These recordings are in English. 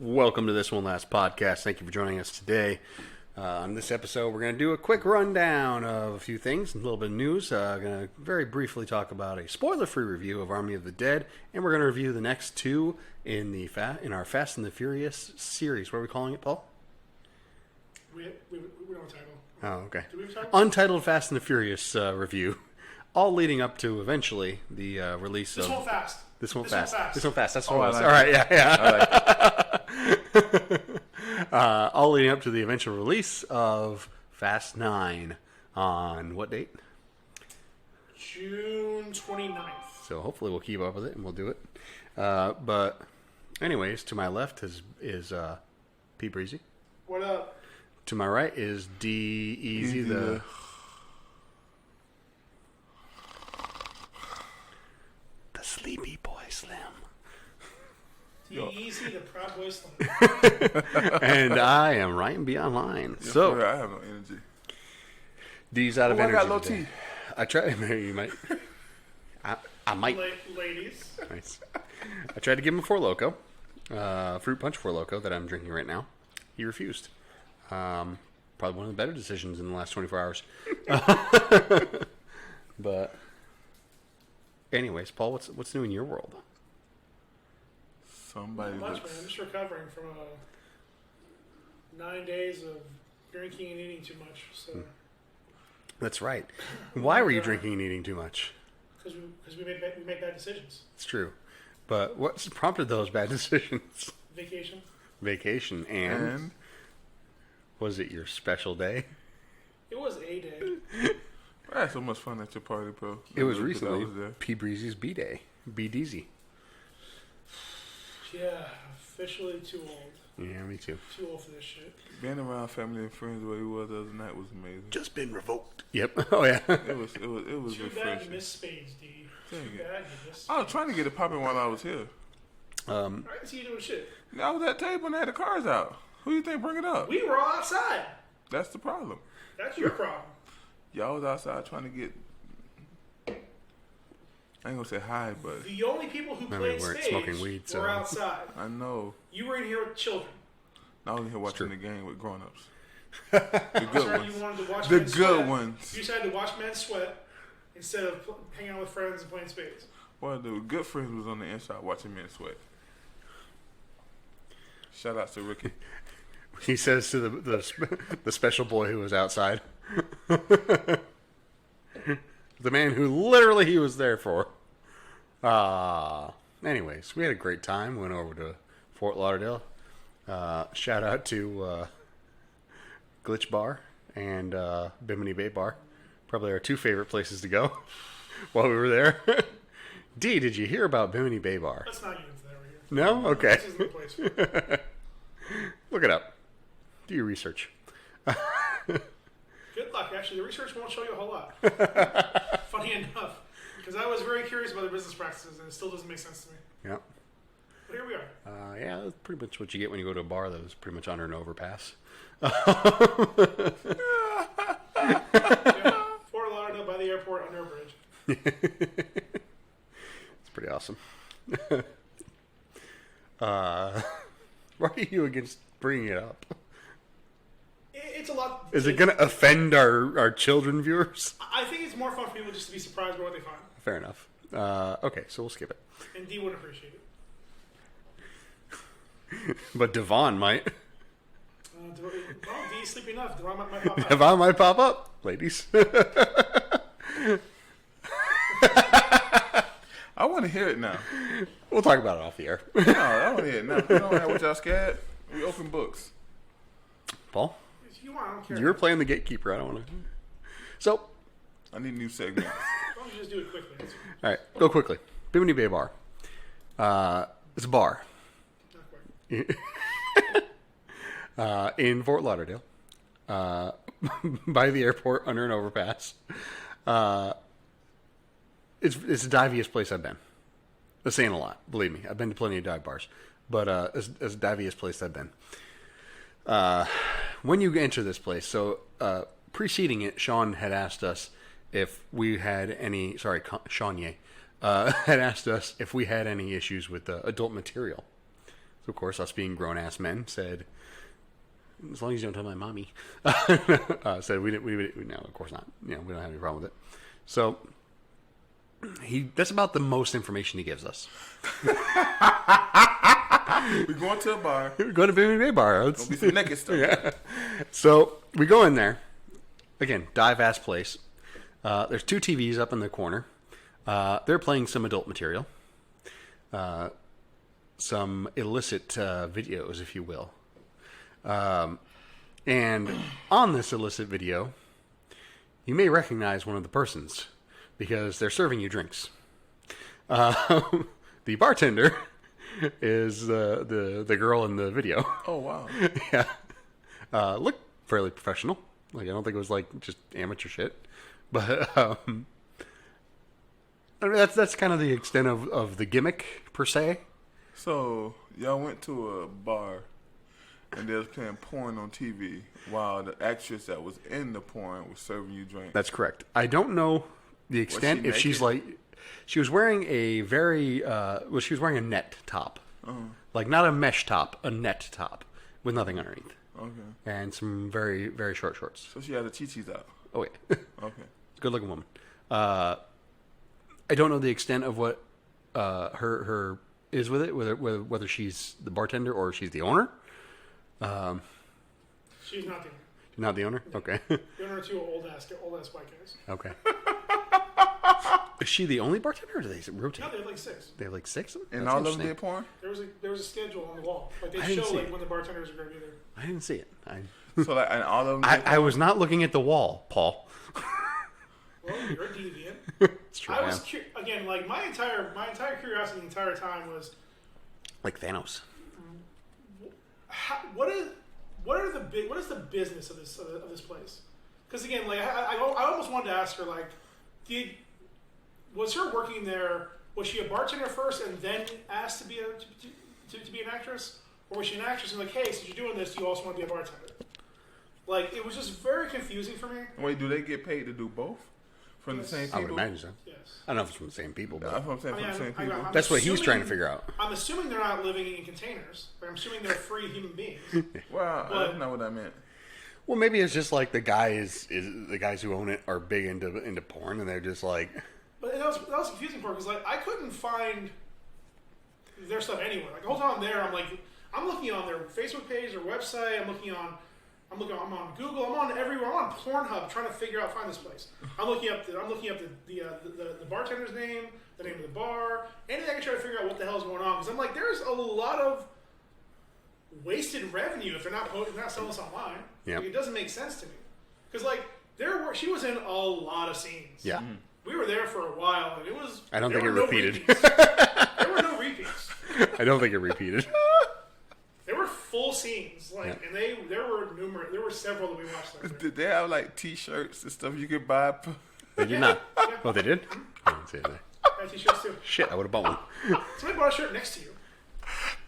Welcome to this one last podcast. Thank you for joining us today. On this episode, we're going to do a quick rundown of a few things, a little bit of news. Going to very briefly talk about a spoiler-free review of Army of the Dead, and we're going to review the next two in our Fast and the Furious series. What are we calling it, Paul? We don't have a title. Oh, okay. Do we have a title? Untitled Fast and the Furious review, all leading up to eventually the release of... This one fast. This one fast. That's what it was. Like all right, yeah. I like All leading up to the eventual release of Fast 9 on what date? June 29th. So hopefully we'll keep up with it and we'll do it. But anyways, to my left is P Breezy. What up? To my right is D Easy the sleepy boy Slim. Easy, the Proud Boy Slim. And I am Ryan B Online. Yes, So sir, I have no energy. D's out of I energy. got low today. T. I tried. You might. I might. Ladies. Nice. I tried to give him a Four Loko, fruit punch Four Loko that I'm drinking right now. He refused. Probably one of the better decisions in the last 24 hours. But, anyways, Paul, what's new in your world? Somebody Not much, looks... man. I'm just recovering from 9 days of drinking and eating too much. So That's right. Why were you drinking and eating too much? because we make bad decisions. It's true. But what's prompted those bad decisions? Vacation. Vacation and was it your special day? It was a day. I had so much fun at your party, bro. It was I recently was there. P Breezy's B Day. B Deezy. Yeah, officially too old. Yeah, me too. Too old for this shit. Being around family and friends the way we was the other night was amazing. Just been revoked. Yep. Oh yeah. It was Too bad you refreshing. missed spades, D. Too Dang it. bad you missed. I was trying to get it popping while I was here. I didn't see you doing shit. I was at the table and they had the cars out. Who you think bring it up? We were all outside. That's the problem. That's your problem. Y'all was outside trying to get... I ain't gonna say hi, but The only people who I mean, played we weren't spades smoking weed, so- were outside. I know. You were in here with children. I was in here watching true. the game with grown-ups. The good Sorry, ones. you wanted to watch The men good sweat. ones. You decided to watch men sweat instead of hanging out with friends and playing spades. Well, the good friends was on the inside watching men sweat. Shout out to Ricky. He says to the special boy who was outside, the man who literally he was there for. Anyways, we had a great time. Went over to Fort Lauderdale. Shout out to Glitch Bar and Bimini Bay Bar. Probably our two favorite places to go while we were there. D, did you hear about Bimini Bay Bar? Let's not get into that right here. No? Okay. This isn't the place for it. Look it up. Do your research. Good luck. Actually, the research won't show you a whole lot. Funny enough. Because I was very curious about their business practices, and it still doesn't make sense to me. Yeah. But here we are. Yeah, that's pretty much what you get when you go to a bar that was pretty much under an overpass. Yeah, Fort Lauderdale by the airport under a bridge. It's pretty awesome. Why are you against bringing it up? It's a lot. Is it going to offend our children viewers? I think it's more fun for people just to be surprised by what they find. Fair enough. Okay, so we'll skip it. And D wouldn't appreciate it. But Devon might. D's sleepy enough. Devon might pop out. Devon might pop up, ladies. I want to hear it now. We'll talk about it off the air. No, I want to hear it now. You don't have what y'all scared. We open books. Paul, If you want, I don't care. you're playing the gatekeeper. I don't want to. So, I need new segments. Why don't you just do it quickly? That's all right, go quickly. Bimini Bay Bar. It's a bar not quite. in Fort Lauderdale, by the airport under an overpass. It's the diviest place I've been. That's saying a lot. Believe me, I've been to plenty of dive bars, but it's the diviest place I've been. When you enter this place, so preceding it, Sean had asked us if we had any. Sorry, Sean Ye had asked us if we had any issues with adult material. of course, us being grown-ass men said, as long as you don't tell my mommy, said we no, of course not. You know, we don't have any problem with it. So that's about the most information he gives us. We're going to a bar. We're going to Bay Bar. Gonna be some naked stuff. Yeah. So we go in there. Again, dive-ass place. There's 2 TVs up in the corner. They're playing some adult material. Some illicit videos, if you will. And on this illicit video, you may recognize one of the persons because they're serving you drinks. The bartender is the girl in the video. Oh, wow. Yeah. Looked fairly professional. Like, I don't think it was like just amateur shit. But I mean, that's kind of the extent of the gimmick per se. So, y'all went to a bar and they was playing porn on TV while the actress that was in the porn was serving you drinks. That's correct. I don't know the extent if she's like, she was wearing a very, she was wearing a net top. Like not a mesh top, a net top with nothing underneath. Okay. And some very, very short shorts. So she had the chi-chis out. Oh, yeah. Okay. Good looking woman. I don't know the extent of what her is with it, whether she's the bartender or she's the owner. She's not the owner. You're not the owner? Okay. The owner are 2 old ass white guys. Okay. Is she the only bartender, or do they rotate? No, they have like 6. They have like 6 of them? And That's all of them interesting. did porn? There was a schedule on the wall. Like I they didn't show see like it. when the bartenders are going to be there. I didn't see it. So, like, and all of them did I was not looking at the wall, Paul. Well, you're a deviant. It's true. I was again like my entire curiosity the entire time was like Thanos. what is the business of this place? Because again, like I almost wanted to ask her like, was her working there? Was she a bartender first and then asked to be an actress, or was she an actress and like, hey, since you're doing this, do you also want to be a bartender? Like it was just very confusing for me. Wait, do they get paid to do both? From the same people? I would imagine so. Yes. I don't know if it's from the same people, but That's what I'm saying, from the same people. that's what he's trying to figure out. I'm assuming they're not living in containers. Like, I'm assuming they're free human beings. Well, But- that's not what I meant. Well, maybe it's just like the guys who own it are big into porn, and they're just like, But that was confusing part because like I couldn't find their stuff anywhere. Like the whole time I'm there, I'm looking on their Facebook page, their website. I'm on Google. I'm on everywhere. I'm on Pornhub trying to find this place. I'm looking up the bartender's name, the name of the bar, anything I can try to figure out what the hell is going on. Because I'm like, there's a lot of wasted revenue if they're not selling this online. Yeah. Like, it doesn't make sense to me. Because like she was in a lot of scenes. yeah. We were there for a while, and it was. I don't there think it were no repeated. repeats. There were no repeats. I don't think it repeated. There were full scenes, like, and there were several that we watched. Like, Did they have, like, T-shirts and stuff you could buy? They did not. Oh, they did? I didn't see it there. I had t-shirts too. Shit, I would have bought one. Somebody bought a shirt next to you.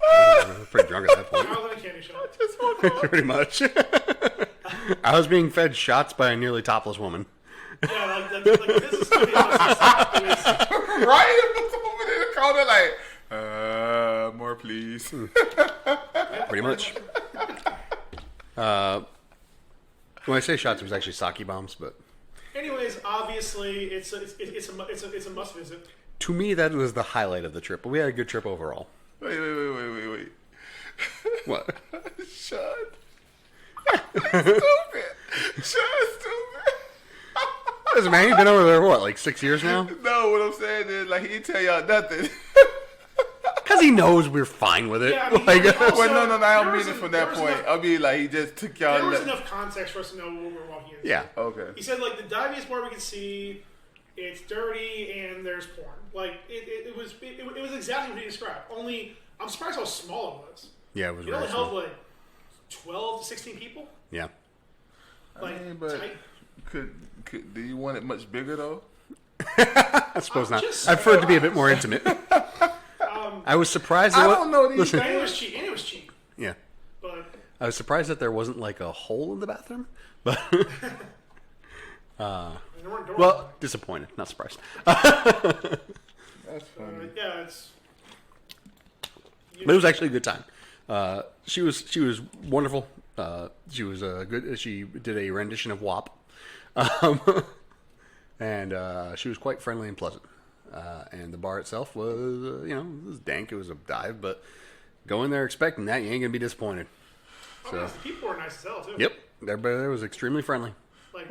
I was pretty drunk at that point. I was in a candy shop. Pretty much. I was being fed shots by a nearly topless woman. Yeah, like this is to be honest. Right? Over there in the corner, like, more please. Pretty much. When I say shots, it was actually sake bombs, but Anyways, obviously, it's a must visit. to me, that was the highlight of the trip. But we had a good trip overall. Wait. What? Sean. Stupid. Sean, stupid. Listen, man, you've been over there, what, like 6 years now? No, what I'm saying is, like, he didn't tell y'all nothing. Because he knows we're fine with it. Yeah, I mean, Like, also- Well, no, I there don't was mean it from there that was point. enough- I mean, like, he just took y'all. There was enough context for us to know what we're walking into. yeah. Okay. He said, like, the diviest bar we could see, it's dirty and there's porn. Like, it was exactly what he described. Only, I'm surprised how small it was. Yeah, it was It very only held, small. like, 12 to 16 people. Yeah. Like, I mean, but tight. do you want it much bigger, though? I suppose not. just I prefer it to be a bit more intimate. I was surprised. I don't know these Listen, And it was cheap. yeah. But I was surprised that there wasn't like a hole in the bathroom. But there weren't doors. well, disappointed, not surprised. That's funny. Yeah, it's. But it was actually a good time. She was wonderful. She was good. She did a rendition of WAP, and she was quite friendly and pleasant. And the bar itself was, it was dank. It was a dive, but go in there expecting that, you ain't gonna be disappointed. So the people were nice as hell too. Yep, everybody there was extremely friendly. Like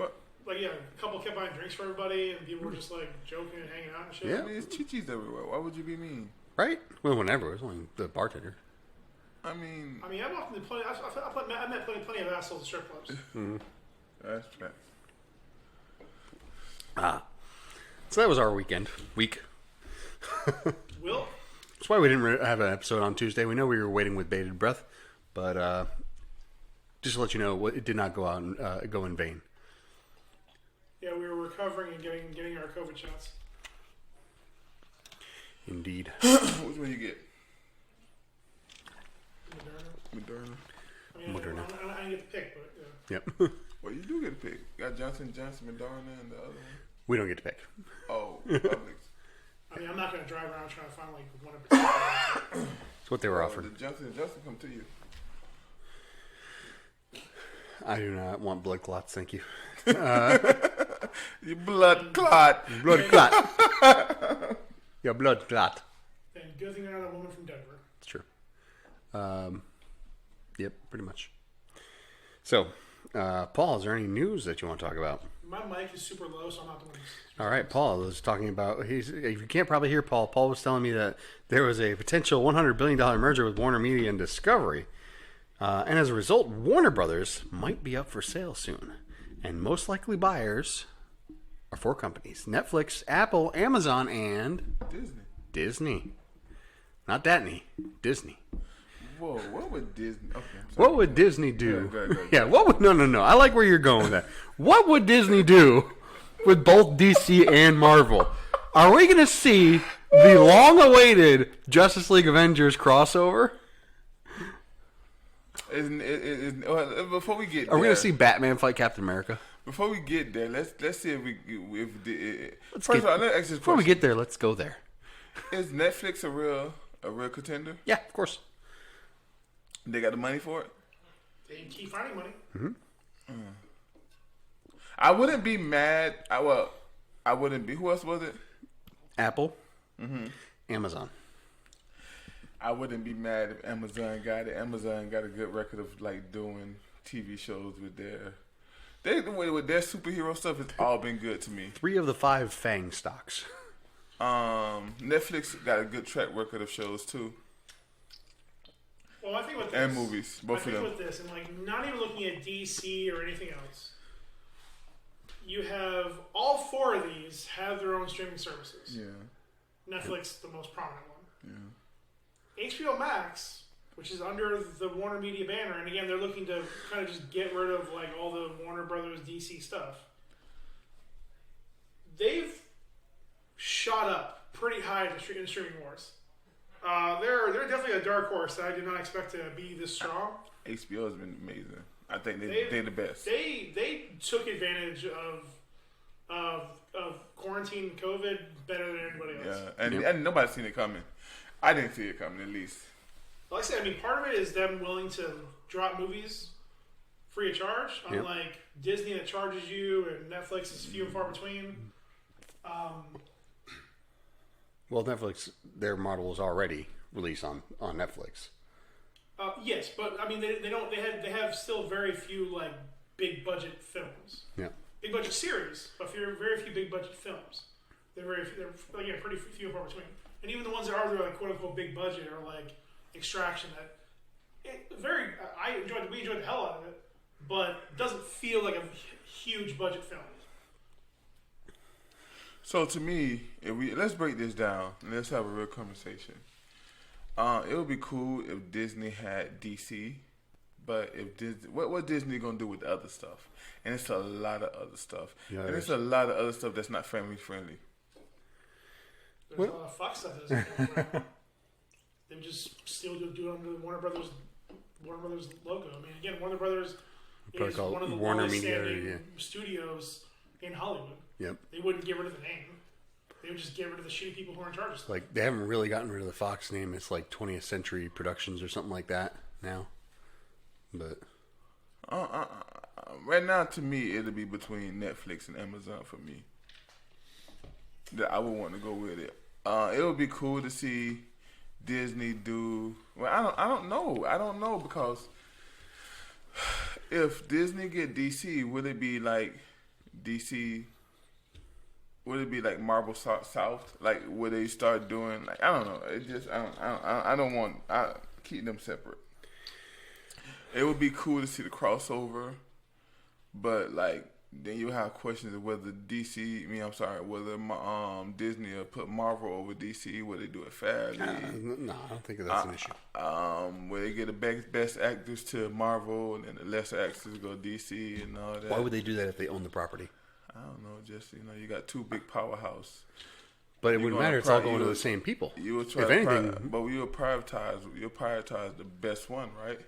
yeah, a couple kept buying drinks for everybody, and people were just like joking and hanging out and shit. Yeah, I mean, it's chichis everywhere. Why would you be mean? Right? Well, whenever it was only the bartender. I mean, I've often plenty. I met plenty of assholes at strip clubs. Mm-hmm. That's fact. So that was our week. Will? That's why we didn't have an episode on Tuesday. We know we were waiting with bated breath, but just to let you know, it did not go out and go in vain. Yeah, we were recovering and getting our COVID shots. Indeed. Which one you get? Moderna. I mean, Moderna. I didn't get to pick, but yeah. Yep. Well, you do get to pick. You got Johnson, Moderna, and the other one. We don't get to pick. Oh, Publix. I mean, I'm not going to drive around trying to find like one in particular. That's what they were offered. The Johnson come to you. I do not want blood clots, thank you. You blood clot. Blood clot. Your blood clot. And good thing they're not a woman from Denver. It's true. Yep, pretty much. So, Paul, is there any news that you want to talk about? My mic is super low, so I'm not doing this. All right, Paul was talking about. If you can't probably hear Paul was telling me that there was a potential $100 billion merger with Warner Media and Discovery. And as a result, Warner Brothers might be up for sale soon. And most likely buyers are four companies: Netflix, Apple, Amazon, and Disney. Not Datney. Disney. Whoa, what would Disney... Okay, what would Disney do? Go ahead. Yeah, what would... No. I like where you're going with that. What would Disney do with both DC and Marvel? Are we going to see the long-awaited Justice League Avengers crossover? Before we get there... Are we going to see Batman fight Captain America? Before we get there, let's see if we... Let's First get- of all, let's ask this Before we question. get there, let's go there. Is Netflix a real contender? Yeah, of course. They got the money for it? They keep finding money. I wouldn't be mad. I wouldn't be... Who else was it? Apple, Amazon. I wouldn't be mad if Amazon got it. Amazon got a good record of like doing TV shows with their superhero stuff. It's all been good to me. 3 of the 5 FANG stocks. Netflix got a good track record of shows too, Well, I think with this, and movies, both of them. with this, and like not even looking at DC or anything else, you have all 4 of these have their own streaming services. Yeah, Netflix, the most prominent one. yeah. HBO Max, which is under the Warner Media banner, and again, they're looking to kind of just get rid of like all the Warner Brothers DC stuff. They've shot up pretty high in streaming wars. They're definitely a dark horse that I did not expect to be this strong. HBO has been amazing. I think they're the best. They took advantage of quarantine and COVID better than anybody else. Yeah, and nobody's seen it coming. I didn't see it coming, at least. Like I said, I mean, part of it is them willing to drop movies free of charge, unlike Disney that charges you, and Netflix is few and far between. Well, Netflix, their model is already released on Netflix. Yes, but I mean, they have still very few like big budget films. Yeah. Big budget series, but very few big budget films. They're again pretty few and far between. And even the ones that are like quote unquote big budget are like Extraction. We enjoyed the hell out of it, but it doesn't feel like a huge budget film. So to me, let's break this down and let's have a real conversation. It would be cool if Disney had DC, but if Disney, what Disney gonna do with the other stuff? And it's a lot of other stuff, and it's a lot of other stuff that's not family friendly. There's a lot of Fox stuff that's they just still do it under the Warner Brothers logo. I mean, again, Warner Brothers is one of the Warner longest Media, standing studios in Hollywood. Yep. They wouldn't get rid of the name. They would just get rid of the shitty people who are in charge of stuff. Like, they haven't really gotten rid of the Fox name. It's like 20th Century Productions or something like that. now. But right now, to me, it'll be between Netflix and Amazon for me. That I would want to go with it. It would be cool to see Disney do. Well, I don't know because if Disney get DC, would it be like DC? Would it be like Marvel South? Like, would they start doing like I don't know? It just I don't want. I keep them separate. It would be cool to see the crossover, but like then you have questions of whether whether Disney will put Marvel over DC. Will they do it fairly? No, I don't think that's an issue. Will they get the best actors to Marvel and then the lesser actors go DC and all that? Why would they do that if they own the property? I don't know. Just you got two big powerhouse. But it wouldn't matter. It's all going to the same people. You would try if anything, but you would prioritize. You prioritize the best one, right?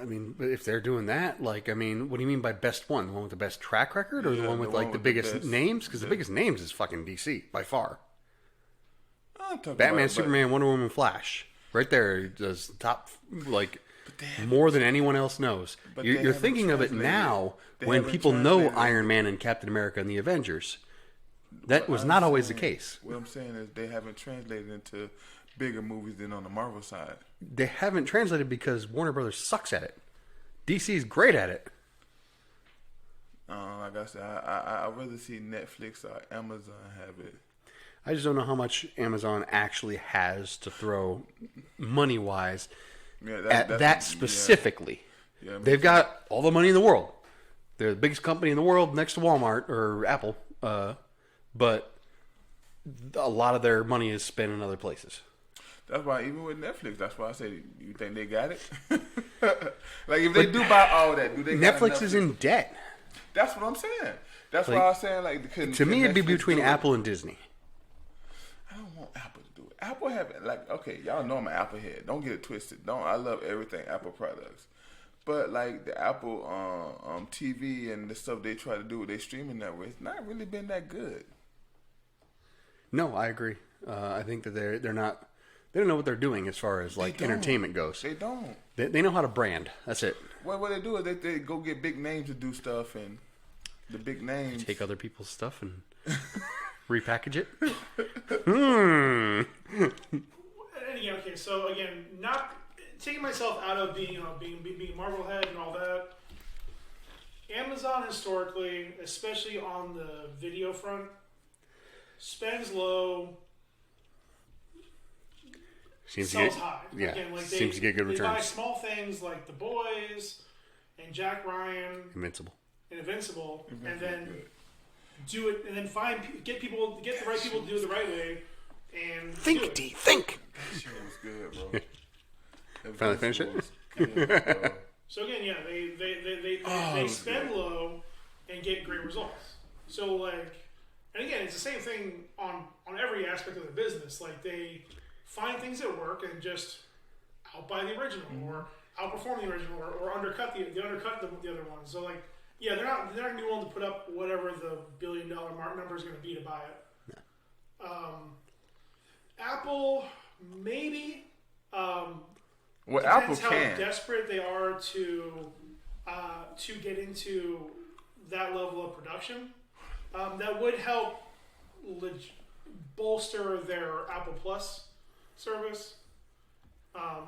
I mean, but if they're doing that, like, I mean, what do you mean by best one? The one with the best track record, or the one with like the biggest names? Because the biggest names is fucking DC by far. Batman, Superman, Wonder Woman, Flash, right there does top like more than anyone else knows. You're thinking of it now when people know Iron Man and Captain America and the Avengers. That was not always the case. What I'm saying is they haven't translated into bigger movies than on the Marvel side. They haven't translated because Warner Brothers sucks at it. DC's great at it. Like I said, I'd rather see Netflix or Amazon have it. I just don't know how much Amazon actually has to throw money-wise at that specifically. Yeah, they've got all the money in the world. They're the biggest company in the world next to Walmart or Apple. But a lot of their money is spent in other places. That's why even with Netflix, that's why I say, you think they got it? Like if they do buy all that, do they? Netflix is in debt. That's what I'm saying. That's why I was saying like. To me, it'd be between Apple and Disney. I don't want Apple to do it. Apple have like okay, y'all know I'm an Apple head. Don't get it twisted. I love everything Apple products, but like the Apple TV and the stuff they try to do with their streaming network, it's not really been that good. No, I agree. I think that they're not. They don't know what they're doing as far as like entertainment goes. They don't. They know how to brand. That's it. What they do is they go get big names to do stuff, and the big names take other people's stuff and repackage it. And again, okay, so again, not taking myself out of being being Marvel head and all that. Amazon historically, especially on the video front, spends low. Sells high. Yeah, again, like seems to get good returns. They buy small things like The Boys and Jack Ryan, Invincible, and then do it, and then get the right people to do it the right way, and think. That shit was good, bro. Finally finish it. Yeah, so again, yeah, they spend low and get great results. So like, and again, it's the same thing on every aspect of the business. Like they find things that work and just outbuy the original or outperform the original or undercut the other ones. So like, yeah, they're not gonna be willing to put up whatever the $1 billion mark number is gonna be to buy it. Yeah. Apple maybe. Well, Apple how can. Desperate they are to get into that level of production. That would help bolster their Apple Plus service.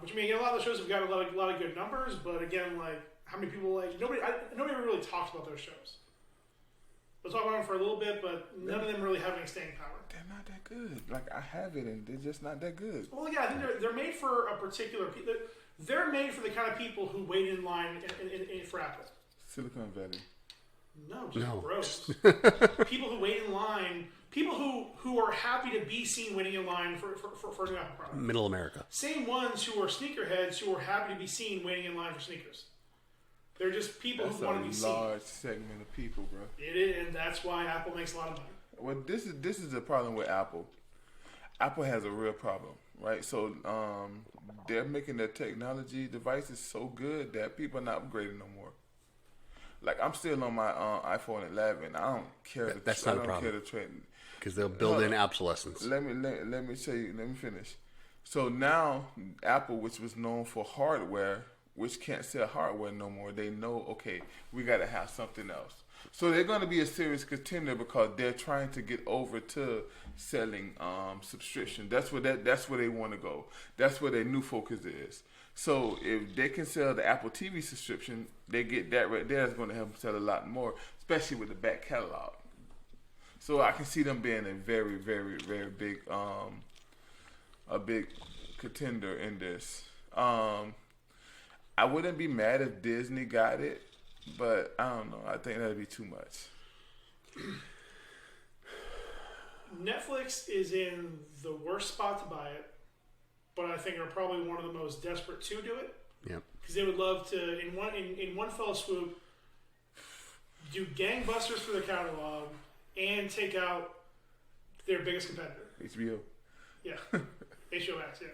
Which I mean, a lot of the shows have got a lot of good numbers, but again, like how many people nobody ever really talks about those shows. We'll talk about them for a little bit, but none of them really have any staying power. They're not that good. Like I have it, and they're just not that good. Well, yeah, I think they're made for a particular. They're made for the kind of people who wait in line for Apple. Silicon Valley. No, gross. People who wait in line. People who are happy to be seen waiting in line for a new Apple product. Middle America. Same ones who are sneakerheads who are happy to be seen waiting in line for sneakers. They're just people who want to be seen. That's a large segment of people, bro. It is, and that's why Apple makes a lot of money. Well, this is the problem with Apple. Apple has a real problem, right? So they're making their technology devices so good that people are not upgrading no more. Like I'm still on my iPhone 11. I don't care. That's not a problem. Care the trend because they'll build in obsolescence. Let me show you. Let me finish. So now Apple, which was known for hardware, which can't sell hardware no more, they know, okay, we got to have something else. So they're going to be a serious contender because they're trying to get over to selling subscription. That's where they want to go. That's where their new focus is. So if they can sell the Apple TV subscription, they get that right there. It's going to help them sell a lot more, especially with the back catalog. So I can see them being a very, very, very big, a big contender in this. I wouldn't be mad if Disney got it, but I don't know. I think that'd be too much. Netflix is in the worst spot to buy it, but I think are probably one of the most desperate to do it. Yeah. Because they would love to, in one fell swoop, do gangbusters for the catalog and take out their biggest competitor. HBO. Yeah. HBO Max, yeah.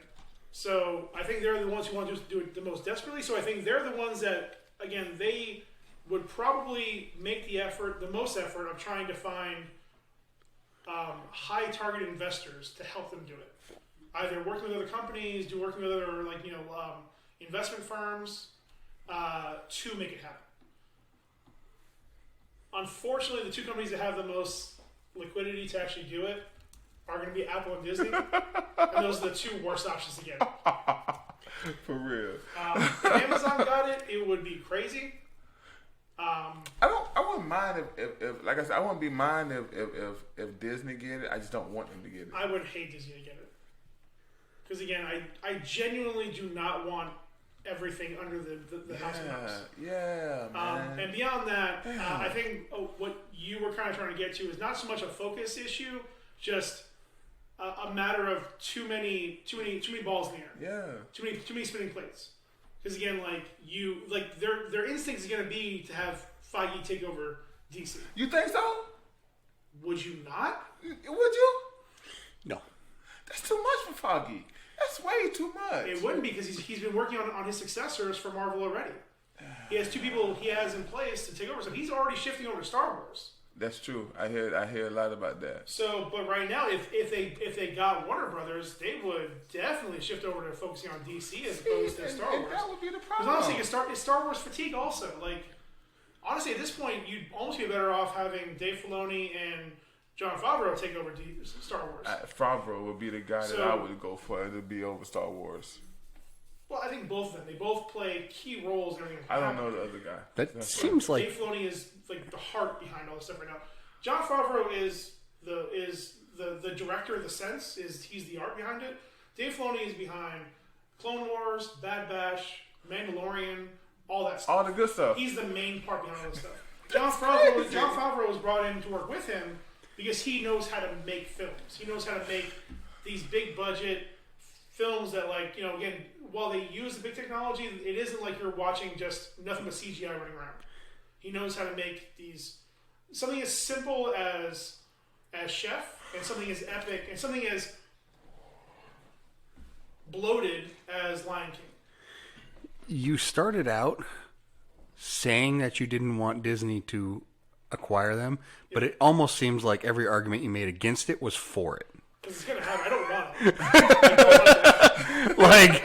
So I think they're the ones who want to do it the most desperately. So I think they're the ones that, again, they would probably make the most effort of trying to find high target investors to help them do it. Either working with other companies, working with other investment firms to make it happen. Unfortunately, the two companies that have the most liquidity to actually do it are going to be Apple and Disney, and those are the two worst options to get. For real. If Amazon got it, it would be crazy. I wouldn't mind if like I said, I wouldn't be mind if Disney get it. I just don't want them to get it. I would hate Disney to get it. Because again, I genuinely do not want everything under the House of Mouse. Yeah, man. And beyond that, I think what you were kind of trying to get to is not so much a focus issue, just a matter of too many balls in the air. Yeah. Too many spinning plates. Because again, their instinct is going to be to have Feige take over DC. You think so? Would you not? Would you? No. That's too much for Foggy. That's way too much. It wouldn't be because he's been working on his successors for Marvel already. He has two people he has in place to take over, so he's already shifting over to Star Wars. That's true. I hear a lot about that. So, but right now, if they got Warner Brothers, they would definitely shift over to focusing on DC as opposed to Star Wars. That would be the Because problem. honestly, it's Star Wars fatigue also. Like, honestly, at this point, you'd almost be better off having Dave Filoni and Jon Favreau take over Star Wars. Favreau would be the guy that I would go for to be over Star Wars. Well, I think both of them. They both play key roles in everything. I don't know the other guy. That seems like Dave Filoni is like the heart behind all this stuff right now. Jon Favreau is the director in the sense he's the art behind it. Dave Filoni is behind Clone Wars, Bad Batch, Mandalorian, all that stuff. All the good stuff. He's the main part behind all this stuff. Jon Favreau was brought in to work with him because he knows how to make films. He knows how to make these big budget films that, again, while they use the big technology, it isn't like you're watching just nothing but CGI running around. He knows how to make these something as simple as Chef, and something as epic, and something as bloated as Lion King. you started out saying that you didn't want Disney to acquire them, but it almost seems like every argument you made against it was for it. Because it's going to happen. I don't want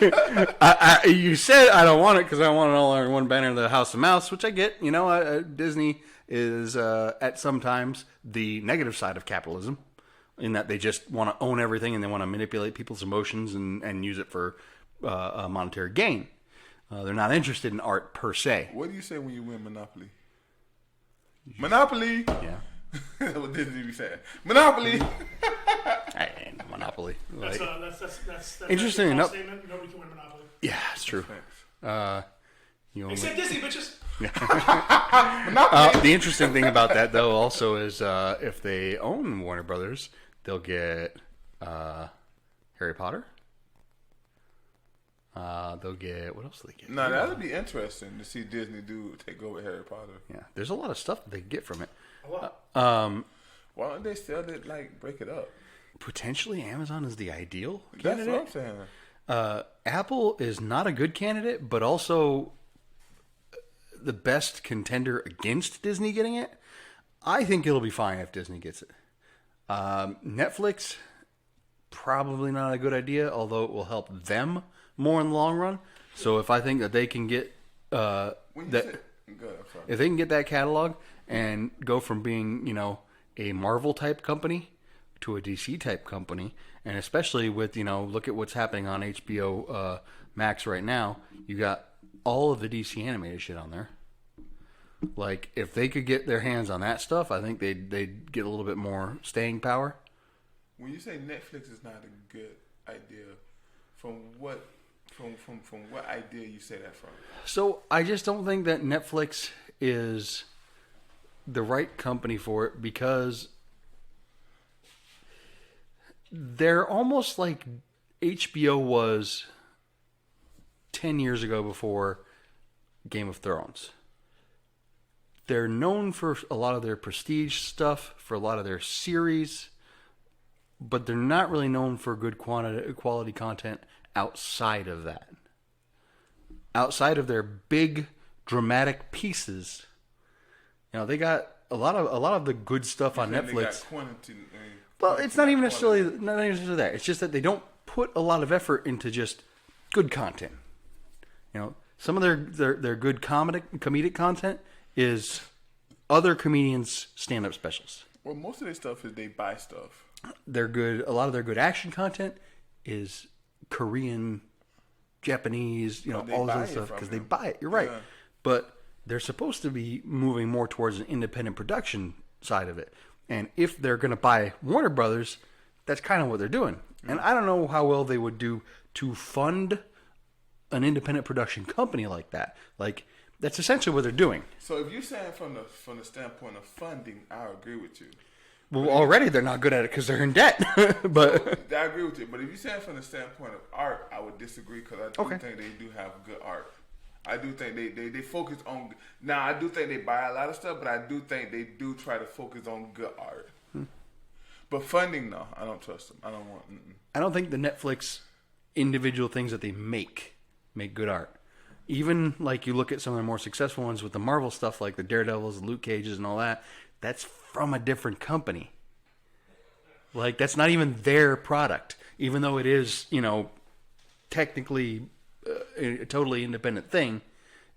it. You said I don't want it because I want it all under one banner, the House of Mouse, which I get. You know, Disney is at sometimes the negative side of capitalism, in that they just want to own everything and they want to manipulate people's emotions and use it for a monetary gain. They're not interested in art per se. What do you say when you win Monopoly? Monopoly. Yeah. That's what Disney be saying. Monopoly. Ain't Monopoly. That's Interesting enough. Statement. Nobody can win Monopoly. Yeah, it's true. Except Disney, bitches. The interesting thing about that, though, also is if they own Warner Brothers, they'll get Harry Potter. They'll get, what else do they get? No, that would be interesting to see Disney take over Harry Potter. Yeah, there's a lot of stuff that they can get from it. A lot. Why don't they sell it, break it up? Potentially, Amazon is the ideal That's candidate. what I'm saying. Apple is not a good candidate, but also the best contender against Disney getting it. I think it'll be fine if Disney gets it. Netflix, probably not a good idea, although it will help them more in the long run. So if I think that they can get if they can get that catalog and go from being, a Marvel type company to a DC type company, and especially with, look at what's happening on HBO Max right now, you got all of the DC animated shit on there. Like, if they could get their hands on that stuff, I think they'd get a little bit more staying power. When you say Netflix is not a good idea, from what idea you say that from? So I just don't think that Netflix is the right company for it, because they're almost like HBO was 10 years ago before Game of Thrones. They're known for a lot of their prestige stuff, for a lot of their series, but they're not really known for good quality content outside of that. Outside of their big dramatic pieces, they got a lot of the good stuff on Netflix. Well, it's not even necessarily that. It's just that they don't put a lot of effort into just good content. Some of their good comedic content is other comedians' stand-up specials. Well, most of their stuff is they buy stuff. They're good. A lot of their good action content is Korean, Japanese, all this stuff, because they buy it. You're right. Yeah. But they're supposed to be moving more towards an independent production side of it. And if they're going to buy Warner Brothers, that's kind of what they're doing. Mm-hmm. And I don't know how well they would do to fund an independent production company like that. Like, that's essentially what they're doing. So if you're saying from the standpoint of funding, I agree with you. Well, already they're not good at it because they're in debt. But I agree with you. But if you're saying from the standpoint of art, I would disagree, because I do think they do have good art. I do think they focus on... Now, I do think they buy a lot of stuff, but I do think they do try to focus on good art. But funding, no. I don't trust them. I don't want... I don't think the Netflix individual things that they make good art. Even, like, you look at some of the more successful ones with the Marvel stuff, like the Daredevils, the Luke Cages, and all that, that's from a different company. Like, that's not even their product, even though it is, technically a totally independent thing.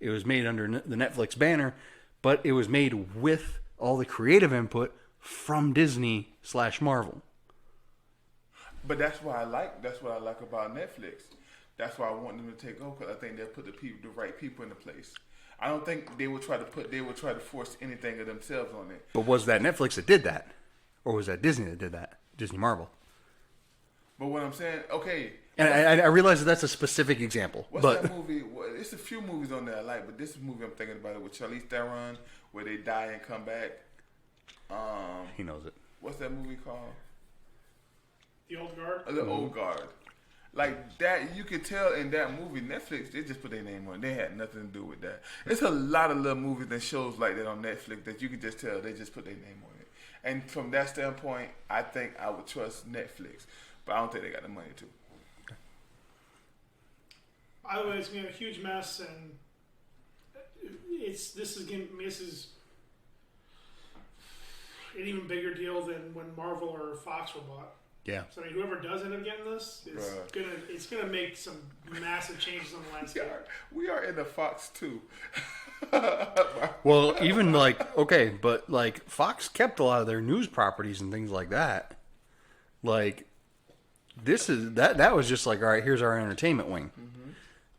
It was made under the Netflix banner, but it was made with all the creative input from Disney/Marvel. But that's what I like about Netflix. That's why I want them to take over, because I think they'll put the right people into place. I don't think they would try to force anything of themselves on it. But was that Netflix that did that, or was that Disney that did that? Disney Marvel. But what I'm saying, okay. And I realize that that's a specific example. What's that movie? Well, it's a few movies on there I like, but this movie I'm thinking about it with Charlize Theron, where they die and come back. He knows it. What's that movie called? The Old Guard. The Old Guard. Like that, you could tell in that movie, Netflix, they just put their name on it. They had nothing to do with that. There's a lot of little movies and shows like that on Netflix that you could just tell they just put their name on it. And from that standpoint, I think I would trust Netflix. But I don't think they got the money to. By the way, it's going to be a huge mess, and this is an even bigger deal than when Marvel or Fox were bought. Yeah. So I mean, whoever does end up getting this is gonna make some massive changes on the landscape. We are in the Fox too. Well, even but Fox kept a lot of their news properties and things like that. Like, this is that was just like, all right, here's our entertainment wing. Mm-hmm.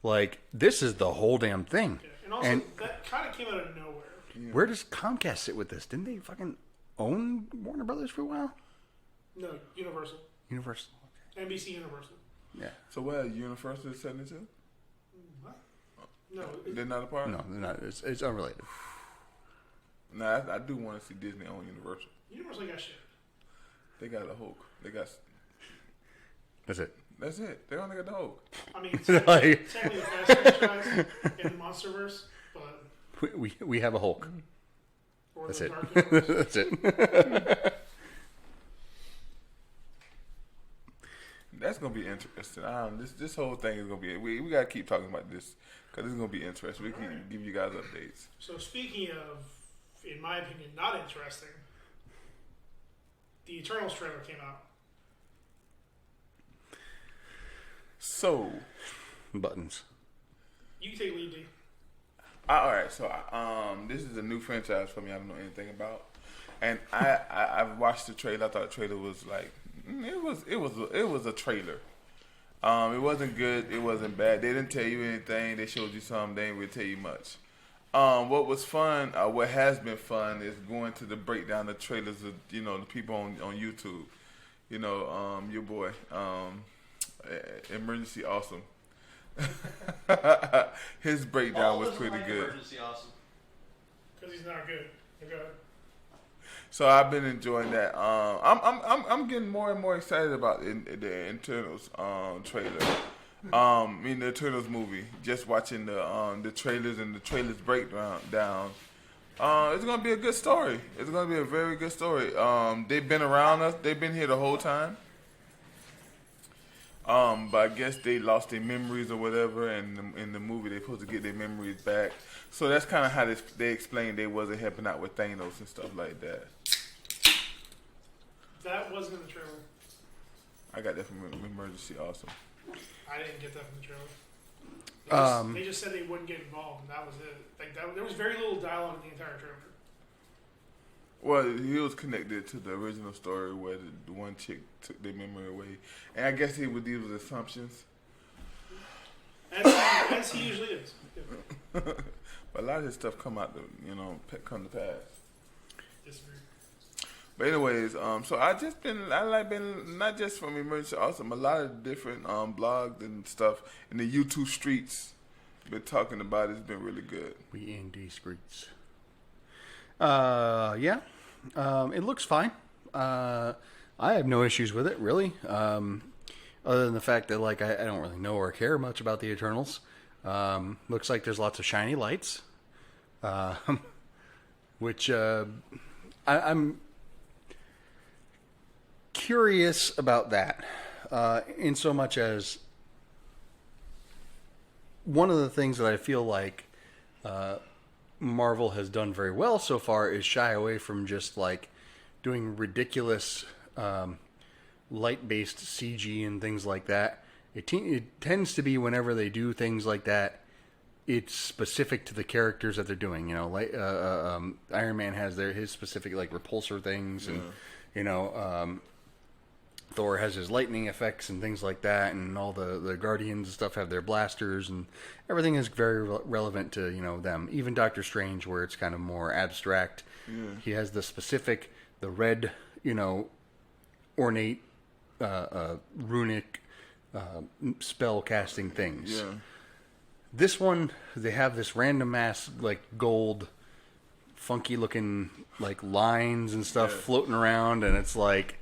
Like, this is the whole damn thing. Yeah. And also, that kind of came out of nowhere. Yeah. Where does Comcast sit with this? Didn't they fucking own Warner Brothers for a while? No, Universal. Universal. Okay. NBC Universal. Yeah. So where Universal is setting into? What? No. They're not a part? No, they're not. It's unrelated. Nah, I do want to see Disney own Universal. Universal got shit. They got a Hulk. That's it. That's it. They only got the Hulk. I mean, it's technically the best franchise in the MonsterVerse, but... We have a Hulk. That's it. That's it. That's gonna be interesting. This whole thing is gonna be. We gotta keep talking about this because it's gonna be interesting. We can give you guys updates. So speaking of, in my opinion, not interesting, the Eternals trailer came out. So, Buttons. You take lead, D. all right. So, this is a new franchise for me. I don't know anything about, and I've watched the trailer. I thought the trailer was like it was a trailer. It wasn't good. It wasn't bad. They didn't tell you anything. They showed you something. They didn't really tell you much. What was fun, what has been fun, is going to the breakdown of trailers of the people on YouTube. Your boy, Emergency Awesome. His breakdown was pretty good. Emergency Awesome. Because he's not good. Go ahead. So I've been enjoying that. I'm getting more and more excited about the Eternals trailer. The Eternals movie. Just watching the trailers and the trailers breakdown. It's gonna be a good story. It's gonna be a very good story. They've been around us. They've been here the whole time. But I guess they lost their memories or whatever, and in the movie they're supposed to get their memories back. So that's kind of how they explained they wasn't helping out with Thanos and stuff like that. That wasn't in the trailer. I got that from Emergency Awesome. I didn't get that from the trailer. They just said they wouldn't get involved, and that was it. There was very little dialogue in the entire trailer. Well, he was connected to the original story where the one chick took their memory away, and I guess he would deal with assumptions. As he usually is. Yeah. But a lot of his stuff come to pass. Disagree. But anyways, so I like been not just from Emergency Awesome, a lot of different blogs and stuff in the YouTube streets been talking about it. It's been really good. We in these streets. Yeah. It looks fine. I have no issues with it, really. Other than the fact that, like, I don't really know or care much about the Eternals. Looks like there's lots of shiny lights. Which, I'm curious about that. In so much as one of the things that I feel like, Marvel has done very well so far is shy away from just like doing ridiculous light-based CG and things like that. It tends to be whenever they do things like that, it's specific to the characters that they're doing. Like Iron Man has his specific like repulsor things, and Thor has his lightning effects and things like that, and all the Guardians and stuff have their blasters, and everything is very relevant to them. Even Doctor Strange, where it's kind of more abstract, he has the specific, the red, ornate, runic, spell casting things. Yeah. This one, they have this random ass like gold, funky looking like lines and stuff floating around, and it's like.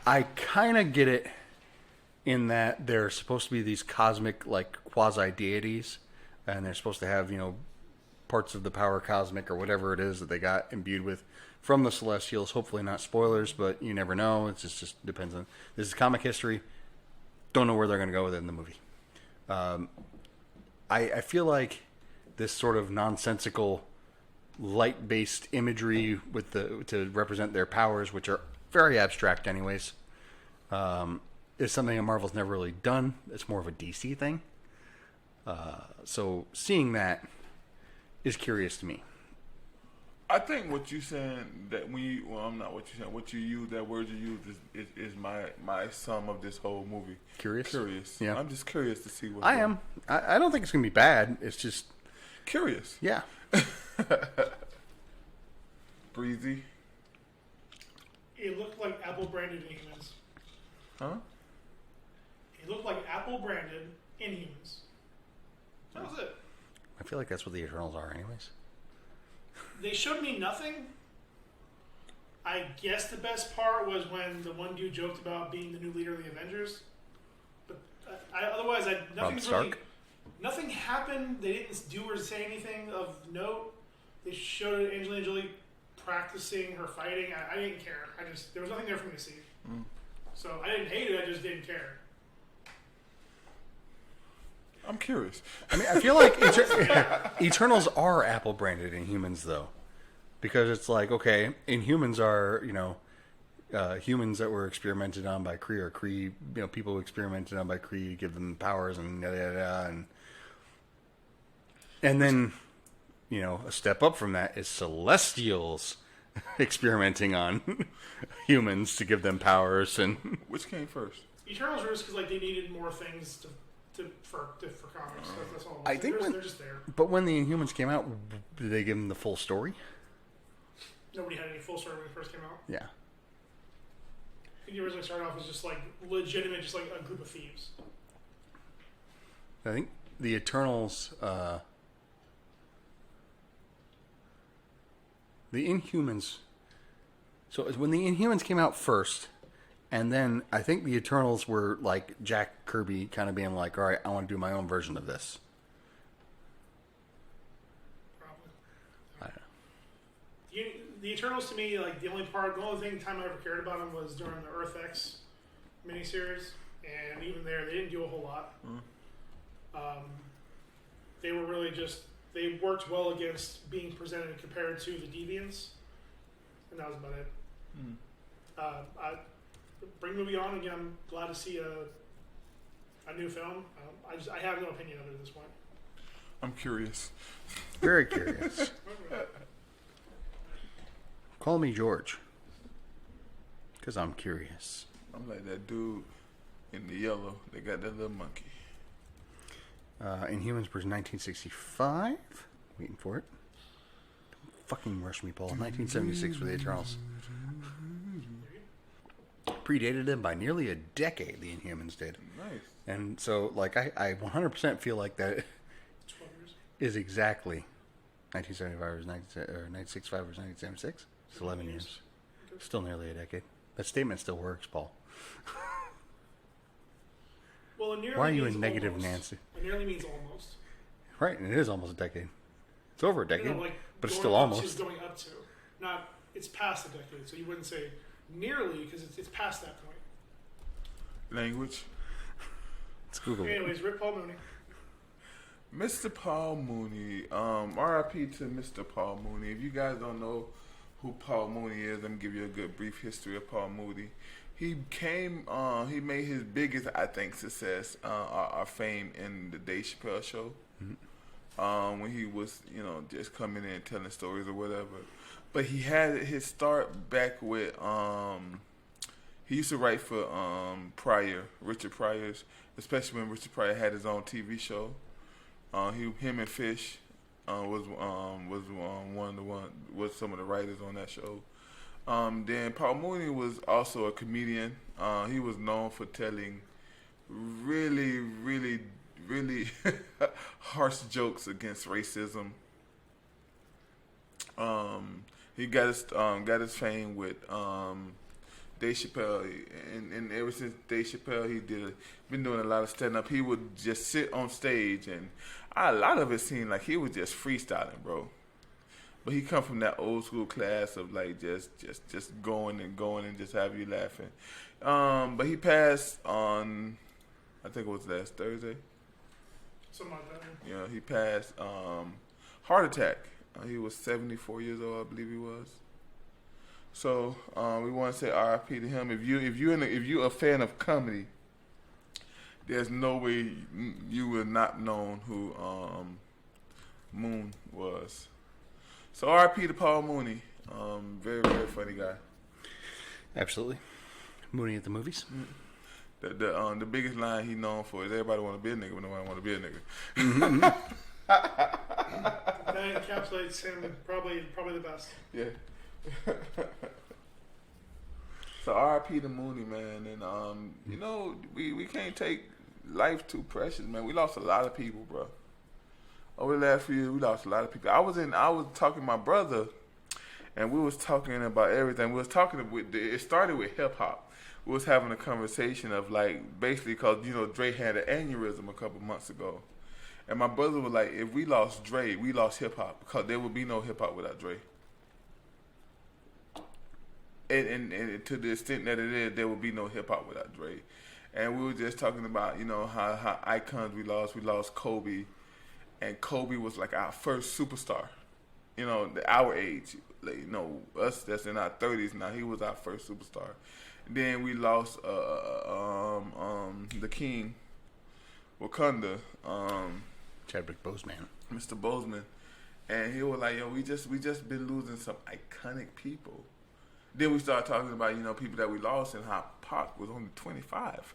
I kind of get it in that they're supposed to be these cosmic, like, quasi-deities, and they're supposed to have, parts of the power cosmic or whatever it is that they got imbued with from the Celestials. Hopefully not spoilers, but you never know. It just depends on... This is comic history. Don't know where they're going to go with it in the movie. I feel like this sort of nonsensical light-based imagery with to represent their powers, which are very abstract anyways, is something that Marvel's never really done. It's more of a DC thing. So seeing that is curious to me. I think what you saying that I'm not what you saying. What you use, that word you use is my sum of this whole movie. Curious? Yeah. I'm just curious to see what. I am. I don't think it's gonna be bad. It's just curious. Yeah. Breezy. It looked like Apple branded Inhumans. Huh? It looked like Apple branded Inhumans. That was it. I feel like that's what the Eternals are anyways. They showed me nothing. I guess the best part was when the one dude joked about being the new leader of the Avengers. But otherwise, nothing happened. They didn't do or say anything of note. They showed Angelina Jolie practicing her fighting. I didn't care. There was nothing there for me to see. So I didn't hate it. I just didn't care. I'm curious. I mean, I feel like Eternals are Apple branded Inhumans though, because it's like, okay, Inhumans are humans that were experimented on by Kree, or Kree, people who experimented on by Kree to give them powers and yada yada yada, and then, a step up from that is Celestials experimenting on humans to give them powers. And which came first? Eternals were just because they needed more things for comics. That's all. I think they're just there. But when the Inhumans came out, did they give them the full story? Nobody had any full story when it first came out. Yeah. I think the originally started off as just legitimate, just a group of thieves. I think the Eternals, the Inhumans. So when the Inhumans came out first, and then I think the Eternals were like Jack Kirby kind of being like, all right, I want to do my own version of this. Probably. I don't know. The Eternals, to me, the only time I ever cared about them was during the Earth X miniseries, and even there, they didn't do a whole lot. They were really they worked well against being presented compared to the Deviants, and that was about it. Bring the movie on again. I'm glad to see a new film. I have no opinion of it at this point. I'm curious. Very curious. Call me George, because I'm curious. I'm like that dude in the yellow. They got that little monkey. Inhumans was 1965. Waiting for it. Don't fucking rush me, Paul. 1976 for the Eternals. Predated them by nearly a decade, the Inhumans did. Nice. And so, I 100% feel like that is exactly 1975 or 1965 or 1976. It's 11 years. Still nearly a decade. That statement still works, Paul. Well, nearly Why are you means in negative, almost. Nancy? It nearly means almost. Right, and it is almost a decade. It's over a decade, but it's still Going almost. going up to. Not, it's past a decade, so you wouldn't say nearly, because it's past that point. Language. Let's Google it. Anyways, Rip Paul Mooney. Mr. Paul Mooney. R.I.P. to Mr. Paul Mooney. If you guys don't know who Paul Mooney is, let me give you a good brief history of Paul Mooney. He he made his biggest, I think, success, or fame in the Dave Chappelle show. Mm-hmm. When he was, just coming in telling stories or whatever. But he had his start back with, he used to write for Richard Pryor's, especially when Richard Pryor had his own TV show. Him and Fish was some of the writers on that show. Then Paul Mooney was also a comedian. He was known for telling really, really, really harsh jokes against racism. He got his fame with Dave Chappelle, and ever since Dave Chappelle, been doing a lot of stand up. He would just sit on stage, and a lot of it seemed like he was just freestyling, bro. But he come from that old school class of just going and just have you laughing. But he passed on, I think it was last Thursday. Something like that. Yeah, he passed heart attack. He was 74 years old, I believe he was. So we want to say R.I.P. to him. If you're a fan of comedy, there's no way you would not known who Moon was. So R.I.P. to Paul Mooney. Very, very funny guy. Absolutely. Mooney at the movies. The biggest line he known for is everybody want to be a nigga, but nobody want to be a nigga. Mm-hmm. That encapsulates him probably the best. Yeah. So R.I.P. to Mooney, man, and we can't take life too precious, man. We lost a lot of people, bro. Over the last few years, we lost a lot of people. I was talking to my brother, and we was talking about everything. It started with hip hop. We was having a conversation of basically because Dre had an aneurysm a couple months ago, and my brother was like, if we lost Dre, we lost hip hop because there would be no hip hop without Dre. And to the extent that it is, there would be no hip hop without Dre. And we were just talking about how icons we lost. We lost Kobe. And Kobe was like our first superstar our age, us that's in our 30s now. He was our first superstar. Then we lost the King, Wakanda, Chadwick Boseman. Mr. Boseman, and he was like, "Yo, we just been losing some iconic people." Then we started talking about people that we lost, and how Pac was only 25.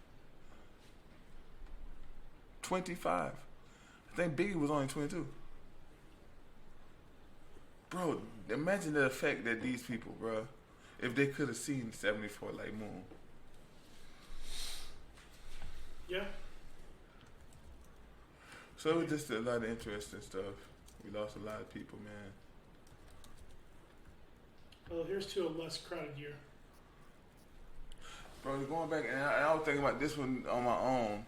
25. I think Biggie was only 22. Bro, imagine the effect that these people, bro, if they could have seen 74 like Moon. Yeah. So it was just a lot of interesting stuff. We lost a lot of people, man. Well, here's to a less crowded year. Bro, going back, and I was thinking about this one on my own.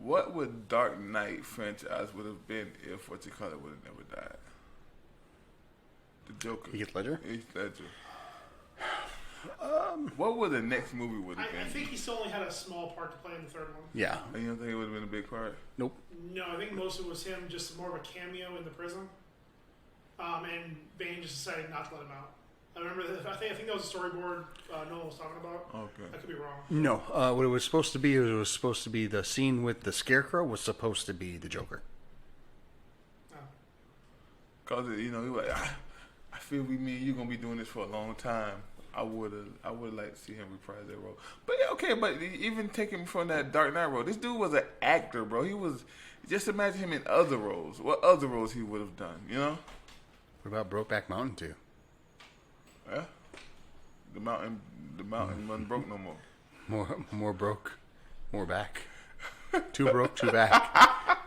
What would Dark Knight franchise would have been if would have never died? The Joker. Heath Ledger? Heath Ledger. What would the next movie would have been? I think he still only had a small part to play in the third one. Yeah. And you don't think it would have been a big part? Nope. No, I think most of it was him, just more of a cameo in the prison. And Bane just decided not to let him out. I remember that. I think that was a storyboard Nolan was talking about. Okay. I could be wrong. No. What it was supposed to be, the scene with the Scarecrow was supposed to be the Joker. Oh. Cause he was like, I feel me and you gonna be doing this for a long time. I would like to see him reprise that role. But yeah, okay. But even taking from that Dark Knight role, this dude was an actor, bro. He was. Just imagine him in other roles. What other roles he would have done? What about Brokeback Mountain 2? Yeah. The mountain wasn't broke no more. More broke, more back. Too broke, too back.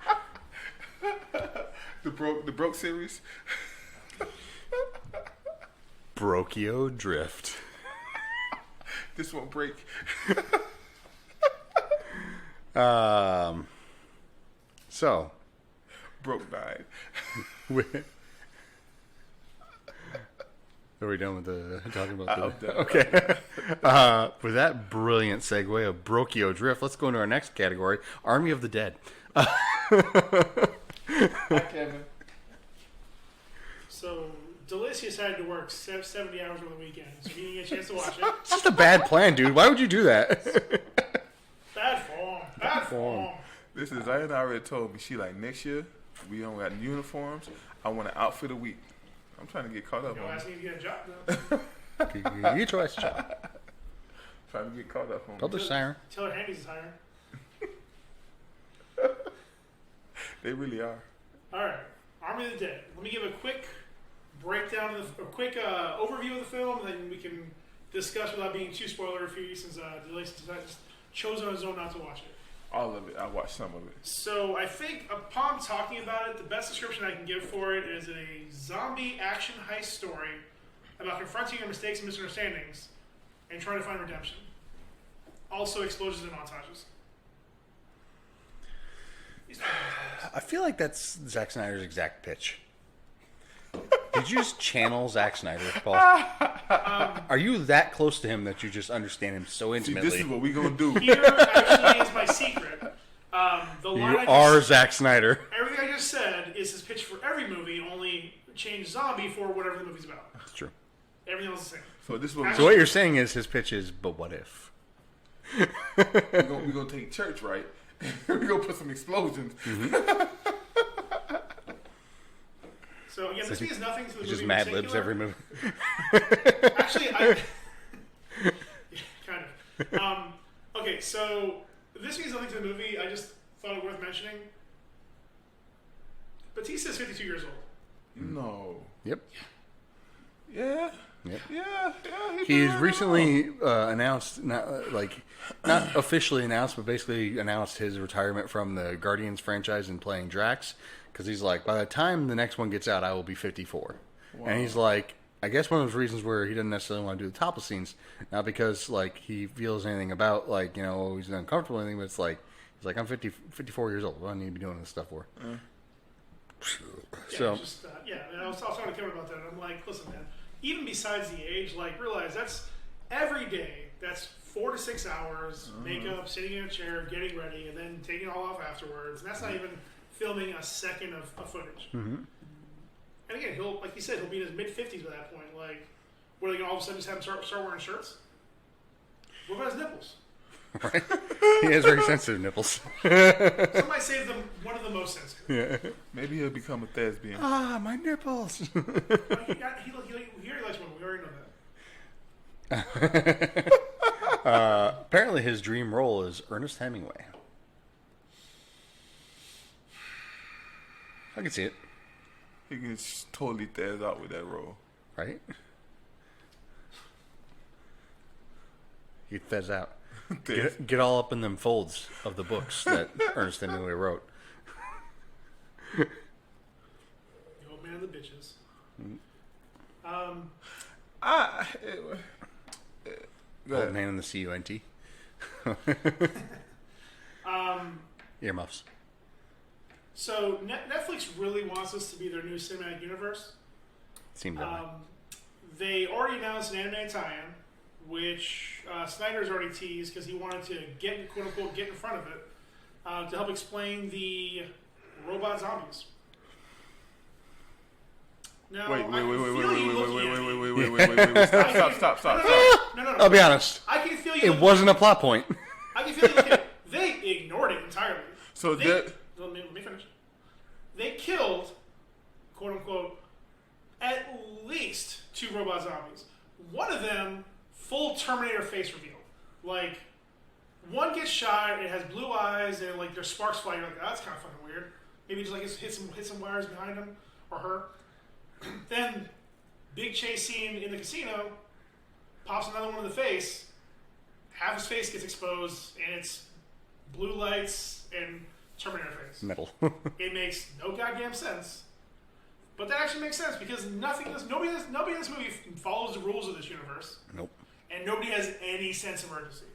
The broke series. Brokio Drift. This won't break. So. Broke died. Are we done with the talking about I'm the? done. Okay. With that brilliant segue of Brokio Drift, let's go into our next category: Army of the Dead. Hi, Kevin. So Delicious had to work 70 hours over the weekend, so he didn't get a chance to watch it. It's just a bad plan, dude. Why would you do that? Bad form. Bad form. Listen, Zion already told me she like next year we don't got uniforms. I want an outfit a week. I'm trying to get caught up You on ask it. me to get a job done. You choice, child. Trying to get caught up on Publish siren. Tell her Handy's is hiring. They really are. All right, Army of the Dead. Let me give a quick breakdown of a quick overview of the film, and then we can discuss without being too spoiler-free, since Delicious chose on his own not to watch it. All of it. I watched some of it. So I think upon talking about it, the best description I can give for it is a zombie action heist story about confronting your mistakes and misunderstandings and trying to find redemption. Also explosions and montages. I feel like that's Zack Snyder's exact pitch. Did you just channel Zack Snyder, Paul? Are you that close to him that you just understand him so See, intimately? this is what we gonna do. Here actually is my secret. The line You I are just, Zack Snyder. everything I just said is his pitch for every movie, only change zombie for whatever the movie's about. That's true. Everything else is the same. So this is what So what you're saying is his pitch is, but what if? we're gonna take church, right? We're gonna put some explosions. So again, this means nothing to the It's movie just in Mad particular. Libs every movie. Actually, yeah, kind of. Okay, so this means nothing to the movie. I just thought it worth mentioning. Batista's 52 years old. No. Yep. Yeah. Yep. Yeah. He's recently announced, not officially announced, but basically announced his retirement from the Guardians franchise and playing Drax. Because he's like, by the time the next one gets out, I will be 54. Wow. And he's like, I guess one of those reasons where he doesn't necessarily want to do the topless scenes, not because like he feels anything about like, he's uncomfortable or anything, but it's like, he's like, I'm 54 years old. What do I need to be doing this stuff for? Yeah, So, just, and I was talking to Kevin about that. And I'm like, listen, man, even besides the age, like, realize that's every day. That's 4 to 6 hours, makeup, sitting in a chair, getting ready, and then taking it all off afterwards. And that's not even filming a second of footage. And And again, he'll, like you said, he'll be in his mid-50s by that point. Like, what are they going to all of a sudden just have him start wearing shirts? What about his nipples? Right? He has very sensitive nipples. Somebody say one of the most sensitive. Yeah. Maybe he'll become a thespian. Ah, my nipples. He already likes women. We already know that. Apparently, his dream role is Ernest Hemingway. I can see it. He can totally thaz out with that role. Right? He fez out. Get all up in them folds of the books that Ernest Hemingway wrote. The old man of the bitches. Old man in the CUNT. Earmuffs. So Netflix really wants us to be their new cinematic universe. Seemed that way. They already announced an anime tie-in, which Snyder's already teased because he wanted to quote unquote get in front of it to help explain the robot zombies. Now, Wait. Stop. No. I'll be honest. I can feel you. It wasn't a plot point. I can feel you. Looking, they ignored it entirely. So let me finish. They killed, quote unquote, at least 2 robot zombies. One of them, full Terminator face reveal. Like, one gets shot, it has blue eyes, and like there's sparks flying. You're like, oh, that's kind of fucking weird. Maybe just like hit some wires behind him or her. Then, big chase scene in the casino, pops another one in the face. Half his face gets exposed, and it's blue lights and Terminator face. Metal. It makes no goddamn sense. But that actually makes sense because nobody in this movie follows the rules of this universe. Nope. And nobody has any sense of urgency.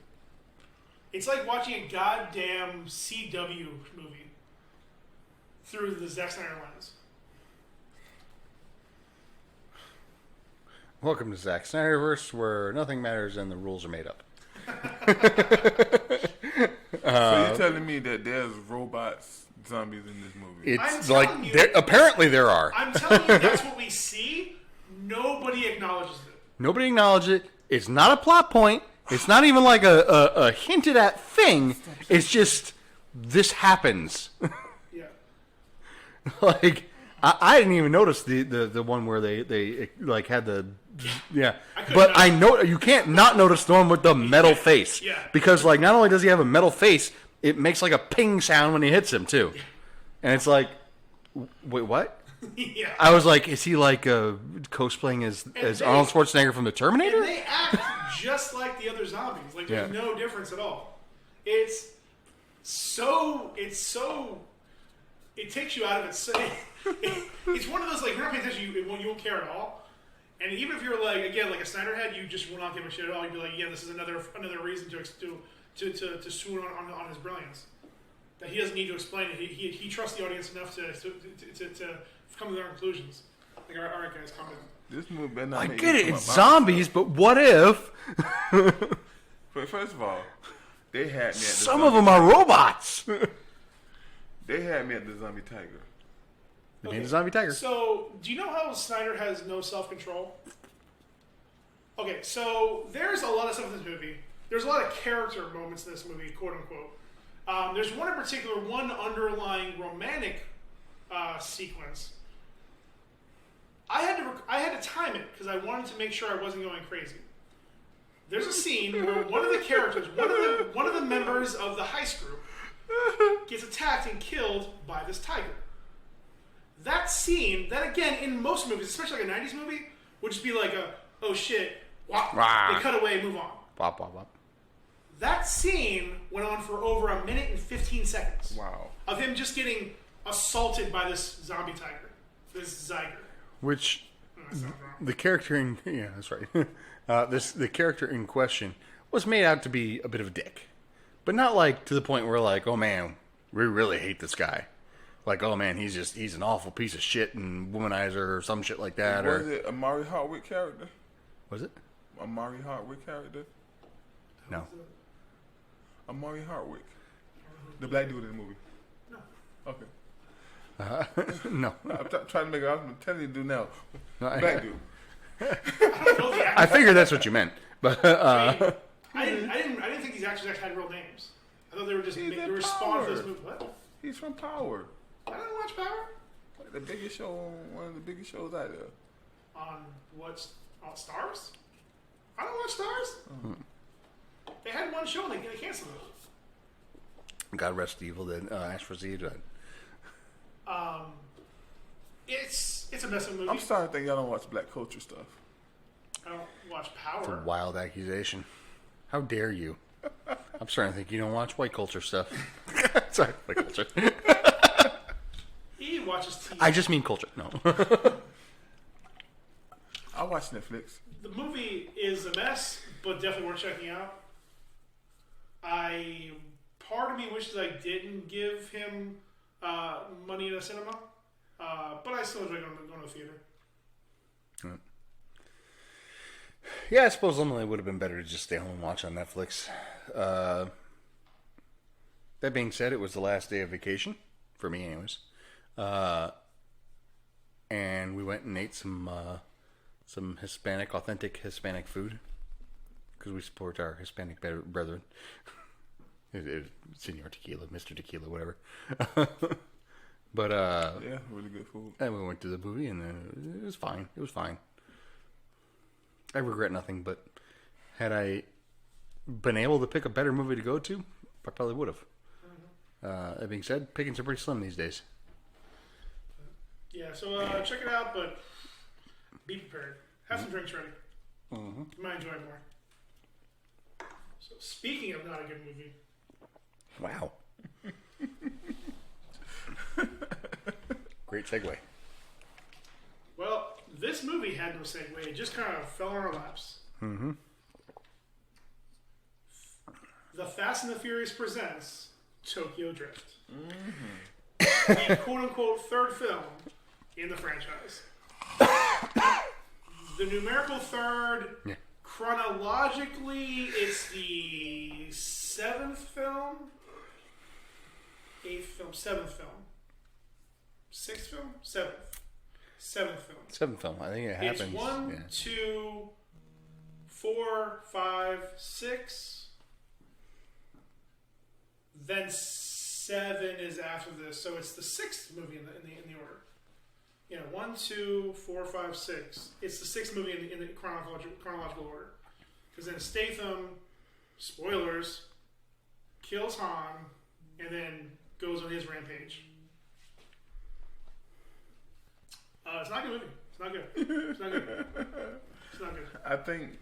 It's like watching a goddamn CW movie through the Zack Snyder lens. Welcome to Zack Snyderverse, where nothing matters and the rules are made up. So you're telling me that there's robots, zombies in this movie? It's like apparently there are. I'm telling you, that's what we see. Nobody acknowledges it. Nobody acknowledged it. It's not a plot point. It's not even like a hinted at thing. It's just this happens. Yeah. Like I didn't even notice the one where they like had the but I know you can't not notice the one with the metal face. Yeah. Because like not only does he have a metal face, it makes like a ping sound when he hits him too. And it's like, wait, what? Yeah. I was like, is he like cosplaying as Arnold Schwarzenegger from the Terminator? And they act just like the other zombies. Like there's no difference at all. It takes you out of it. It's one of those like you're not paying attention, you won't care at all. And even if you're like again like a Snyder head, you just will not give a shit at all. You'd be like, yeah, this is another reason to swoon on his brilliance. That he doesn't need to explain it. He trusts the audience enough to come to their conclusions. Like, all right, guys, calm down. This movie better not I make get you it, come it's up zombies, but what if First of all, they had me at the some of them are robots? They had me at the zombie tiger. They made a zombie tiger. So, do you know how Snyder has no self-control? Okay, so there's a lot of stuff in this movie. There's a lot of character moments in this movie, quote unquote. There's one in particular, one underlying romantic sequence. I had to time it because I wanted to make sure I wasn't going crazy. There's a scene where one of the characters, one of the members of the heist group, gets attacked and killed by this tiger. That scene, that again in most movies, especially like a '90s movie, would just be like oh shit, wop, they cut away, move on. Wop, wop, wop. That scene went on for over 1 minute and 15 seconds. Wow. Of him just getting assaulted by this zombie tiger, this Zyger. Which That sounds wrong. the character in that's right. The character in question was made out to be a bit of a dick, but not like to the point where like, oh man, we really hate this guy. Like, oh man, he's an awful piece of shit and womanizer or some shit like that. Was it Amari Hardwick character? Was it? Amari Hardwick character? No. Amari Hardwick. The black dude in the movie. No. Okay. No. I'm trying to make it. I'm telling you to do now. No, Back dude. I figured that's what you meant. But I didn't think these actors actually had real names. I thought they were just He's they in were spawned for Power. this movie. What? He's from Power. I didn't watch Power. The biggest show, one of the biggest shows out there. On what's on Stars? I don't watch Stars. They had one show and they canceled it. God rest the evil dead. Ash for Z died. It's a mess of a movie. I'm starting to think y'all don't watch black culture stuff. I don't watch Power. It's a wild accusation. How dare you? I'm starting to think you don't watch white culture stuff. Sorry, white culture. He watches TV. I just mean culture. No. I watch Netflix. The movie is a mess, but definitely worth checking out. Part of me wishes I didn't give him money in a cinema, but I still enjoy going to the theater. Yeah, I suppose ultimately it would have been better to just stay home and watch on Netflix. That being said, it was the last day of vacation, for me anyways. And we went and ate some authentic Hispanic food. Because we support our Hispanic brethren. Senor Tequila, Mr. Tequila, whatever. But, Yeah, really good food. and we went to the movie and it was fine. It was fine. I regret nothing, but had I been able to pick a better movie to go to, I probably would have. That being said, pickings are pretty slim these days. Yeah, so check it out, but be prepared. Have some drinks ready. You might enjoy it more. So speaking of not a good movie, Wow. Great segue. well, this movie had no segue. It just kind of fell in our laps. The Fast and the Furious presents Tokyo Drift. The quote-unquote third film in the franchise. The numerical third, Yeah. chronologically, it's the seventh film, eighth film, seventh film, sixth film, seventh film. Seventh film. I think it happens. It's 1, yeah. 2, 4, 5, 6. Then 7 is after this, so it's the sixth movie in the order. 1, 2, 4, 5, 6. It's the sixth movie in the chronological order. Because then Statham, spoilers, kills Han, and then goes on his rampage. It's not a good movie. It's not good. It's not good. It's not good. I think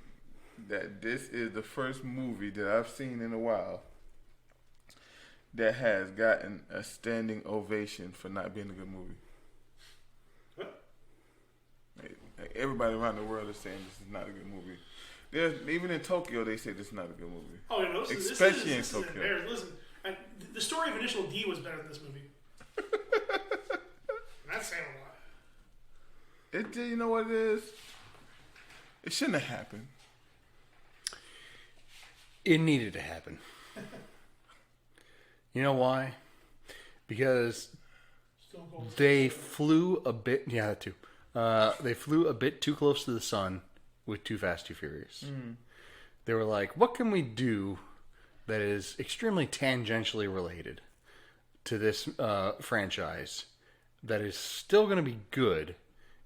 that this is the first movie that I've seen in a while that has gotten a standing ovation for not being a good movie. What? Like, everybody around the world is saying this is not a good movie. Even in Tokyo, they say this is not a good movie. Oh, yeah, no, Especially in this Tokyo. is embarrassing. Listen, the story of Initial D was better than this movie. And that's saying a lot. You know what it is? It shouldn't have happened. It needed to happen. You know why? Because Stone Cold. they flew a bit. Yeah, that too. They flew a bit too close to the sun with Too Fast, Too Furious. They were like, what can we do that is extremely tangentially related to this franchise that is still going to be good,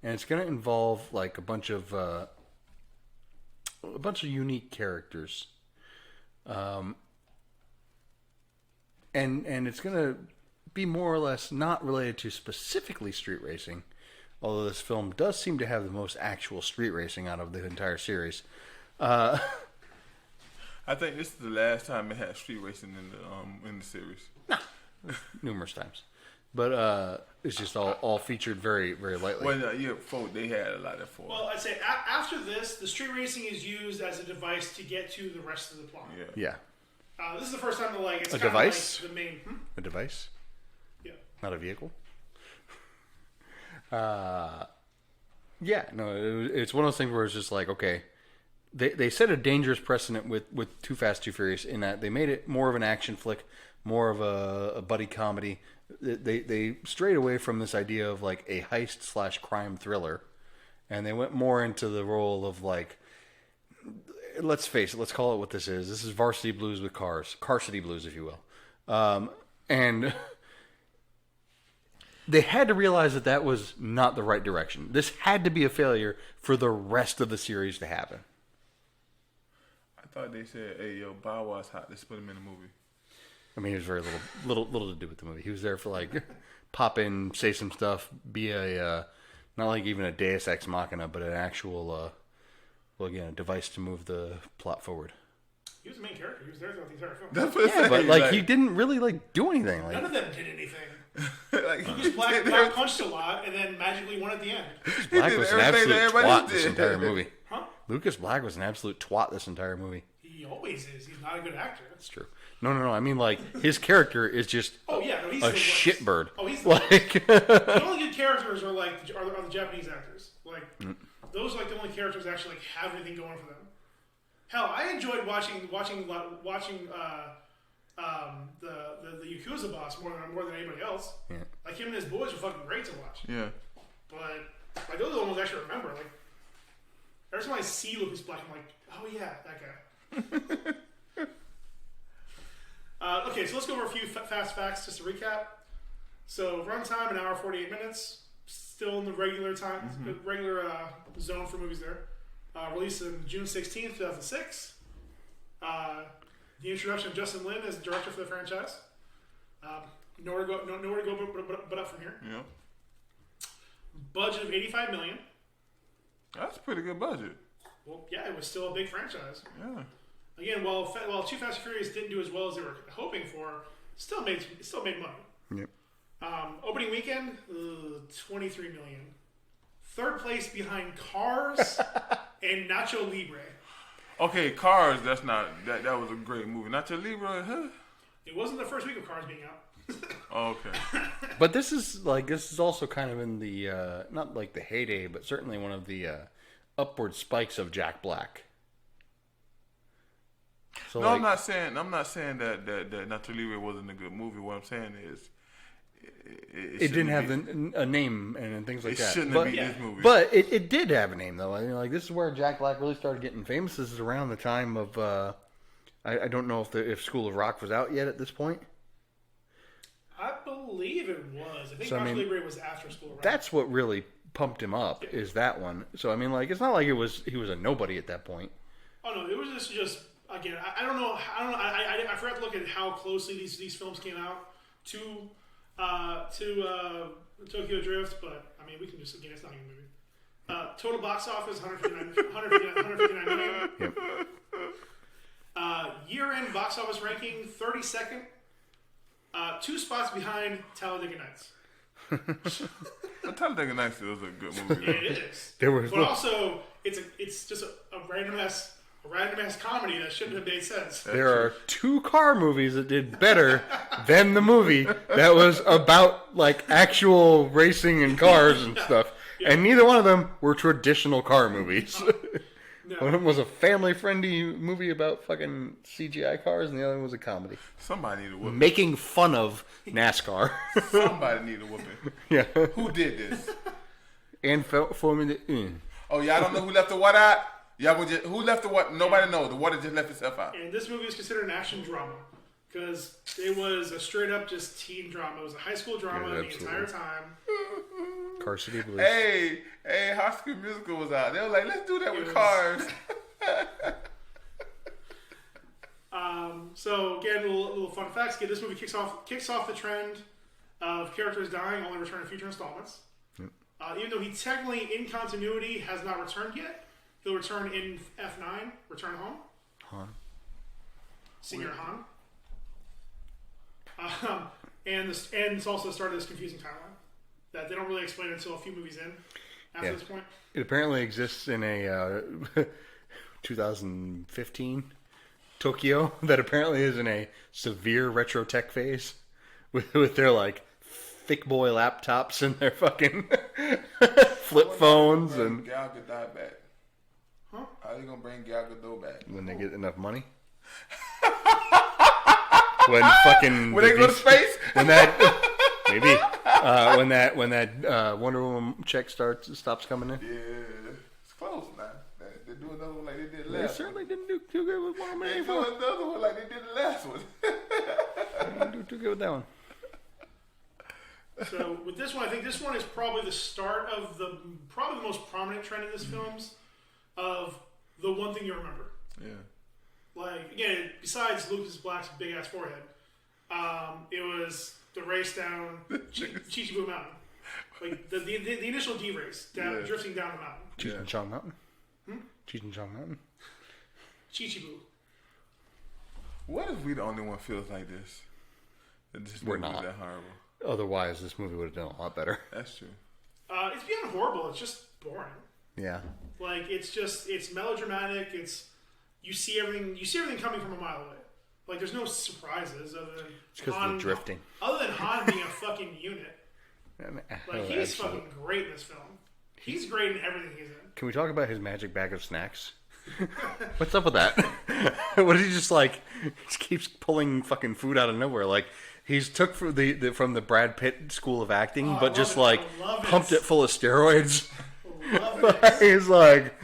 and it's going to involve like a bunch of unique characters, and it's going to be more or less not related to specifically street racing, although this film does seem to have the most actual street racing out of the entire series. I think this is the last time it had street racing in the series. Numerous times. But it's just all featured very, very lightly. Well, they had a lot of for. Well, I'd say after this, the street racing is used as a device to get to the rest of the plot. Yeah. This is the first time that it's A kind device? of like the main. A device? Yeah. Not a vehicle? Yeah, no, it's one of those things where it's just like, okay, they set a dangerous precedent with Too Fast, Too Furious in that they made it more of an action flick, more of a buddy comedy, they strayed away from this idea of like a heist / crime thriller, and they went more into the role of like, let's face it, let's call it what this is. This is Varsity Blues with cars, Carsity Blues, if you will, and they had to realize that that was not the right direction. This had to be a failure for the rest of the series to happen. I thought they said, "Hey, yo, Bow Wow's hot. Let's put him in the movie." I mean, he was very little to do with the movie. He was there for like pop in, say some stuff, be a not like even a Deus Ex Machina, but an actual a device to move the plot forward. He was the main character. He was there throughout the entire film. That's what I'm saying. But like he didn't really like do anything. Like None of them did anything. like, Lucas Black punched a lot and then magically won at the end. Black was an absolute twat this entire movie. Huh? Lucas Black was an absolute twat this entire movie. He always is. He's not a good actor. That's true. No. I mean, like his character is just He's a the worst. shitbird. Oh, he's the like The only good characters are like are the Japanese actors. Like those are like the only characters that actually like have anything going for them. Hell, I enjoyed watching the Yakuza boss more than anybody else. Yeah. Like him and his boys are fucking great to watch. yeah. But like those are the ones I actually remember. Like every time I see Lucas Black, I'm like, oh yeah, that guy. Okay, so let's go over a few fast facts just to recap. So runtime, 1:48. Still in the regular time, regular zone for movies there. Released in June 16th, 2006. The introduction of Justin Lin as director for the franchise. Nowhere to go but up from here. Yeah. Budget of $85 million. That's a pretty good budget. Well, yeah, it was still a big franchise. Yeah. Again, while Too Fast and Furious didn't do as well as they were hoping for, still made money. Yep. Opening weekend, $23 million. Third place behind Cars and Nacho Libre. Okay, Cars. That was a great movie. Nacho Libre, huh? It wasn't the first week of Cars being out. Oh, okay. But this is also kind of in the not like the heyday, but certainly one of the upward spikes of Jack Black. So No, I'm not saying that Nacho Libre wasn't a good movie. What I'm saying is, it didn't have a name and things like that. It shouldn't have been this movie. But it did have a name though. I mean, like this is where Jack Black really started getting famous. This is around the time of I don't know if School of Rock was out yet at this point. I believe it was. I think Nacho Libre was after School of Rock. That's what really pumped him up. Is that one? So I mean, like it's not like he was a nobody at that point. Oh no, it was just again. I don't know. I forgot to look at how closely these films came out to Tokyo Drift, but I mean, we can just again, it's not even a movie. Total box office 159 million. Yep. Year-end box office ranking 32nd, 2 spots behind Talladega Nights. Talladega Nights was a good movie. Yeah, it is. But also, it's just a random ass comedy that shouldn't have made sense. There are 2 car movies that did better than the movie that was about like actual racing and cars and stuff. Yeah. And neither one of them were traditional car movies. No. One of them was a family-friendly movie about fucking CGI cars, and the other one was a comedy. Somebody need a whooping. Making fun of NASCAR. Somebody need a whooping. Yeah. Who did this? And Formula 1. Oh, y'all don't know who left the what out? Who left the what? Nobody knows. The water just left itself out. And this movie is considered an action drama because it was a straight up just teen drama. It was a high school drama the entire time. Car City Blues. Hey, High School Musical was out. They were like, let's do that with cars. So again, little fun facts. Again, this movie kicks off the trend of characters dying, only return in future installments. Yep. Even though he technically in continuity has not returned yet. He'll return in F9, Return Home. Han. Senior Han. And it's also the start of this confusing timeline that they don't really explain until a few movies in after this point. It apparently exists in a 2015 Tokyo that apparently is in a severe retro tech phase with their like thick boy laptops and their fucking flip phones and Gal Gadot back. Huh? How are you gonna bring Gal Gadot back? When they get enough money? When they go to space? When that Maybe when that Wonder Woman check stops coming in. Yeah, it's close now. They do another one like they did They last. certainly didn't do too good with Wonder Woman. They do another one like they did the last one. They didn't do too good with that one. So with this one, I think this one is probably the start of probably the most prominent trend in this film's of the one thing you remember. Yeah. Like, again, besides Lucas Black's big ass forehead, it was the race down Chichibu Mountain. Like the initial D race, drifting down the mountain. Cheech and Chong Mountain. Cheech and Chong Mountain. Chichibu. What if we the only one feels like this? That this We're movie not. that horrible. Otherwise, this movie would have done a lot better. That's true. It's beyond horrible. It's just boring. Yeah. Like it's melodramatic. You see everything coming from a mile away. Like there's no surprises other than It's because of the drifting. Other than Han being a fucking unit. Like he's fucking great in this film. He's great in everything he's in. Can we talk about his magic bag of snacks? What's up with that? What is he just like? He just keeps pulling fucking food out of nowhere. Like he's took from the Brad Pitt school of acting, but just like pumped it full of steroids. He's like,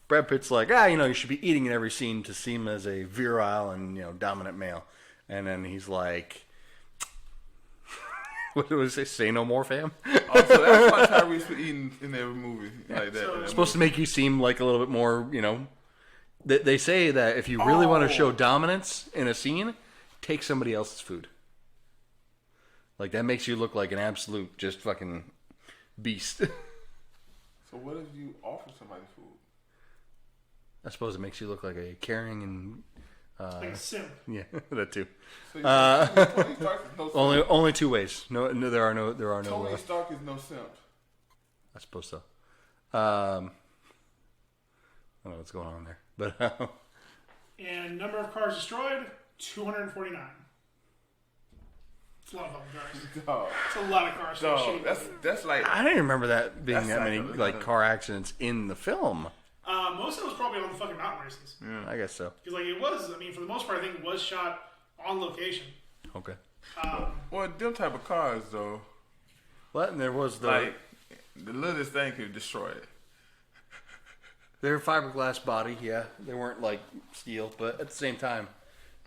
Brad Pitt's like, you should be eating in every scene to seem as a virile and dominant male. And then he's like, what did he say? Say no more, fam. Oh, so that's why Tyrese was eating in every movie like that. So- It's supposed to make you seem like a little bit more, They say that if you really want to show dominance in a scene, take somebody else's food. Like, that makes you look like an absolute just fucking beast. So what if you offer somebody food? I suppose it makes you look like a caring and... Like a simp. yeah, that too. So Tony Stark is no simp. Only two ways. No, there are no. Tony Stark is no simp. I suppose so. I don't know what's going on there, but And number of cars destroyed, 249. It's a lot of fucking cars. Dog, It's a lot of cars. dog, that's like I didn't remember that being That's that like many a- like car accidents in the film. Most of it was probably on the fucking mountain races. I guess so. Because like it was, I mean, for the most part, I think it was shot on location. Okay. well, them type of cars though. Well, and there was the Like the littlest thing could destroy it. their fiberglass body. Yeah, they weren't like steel, but at the same time,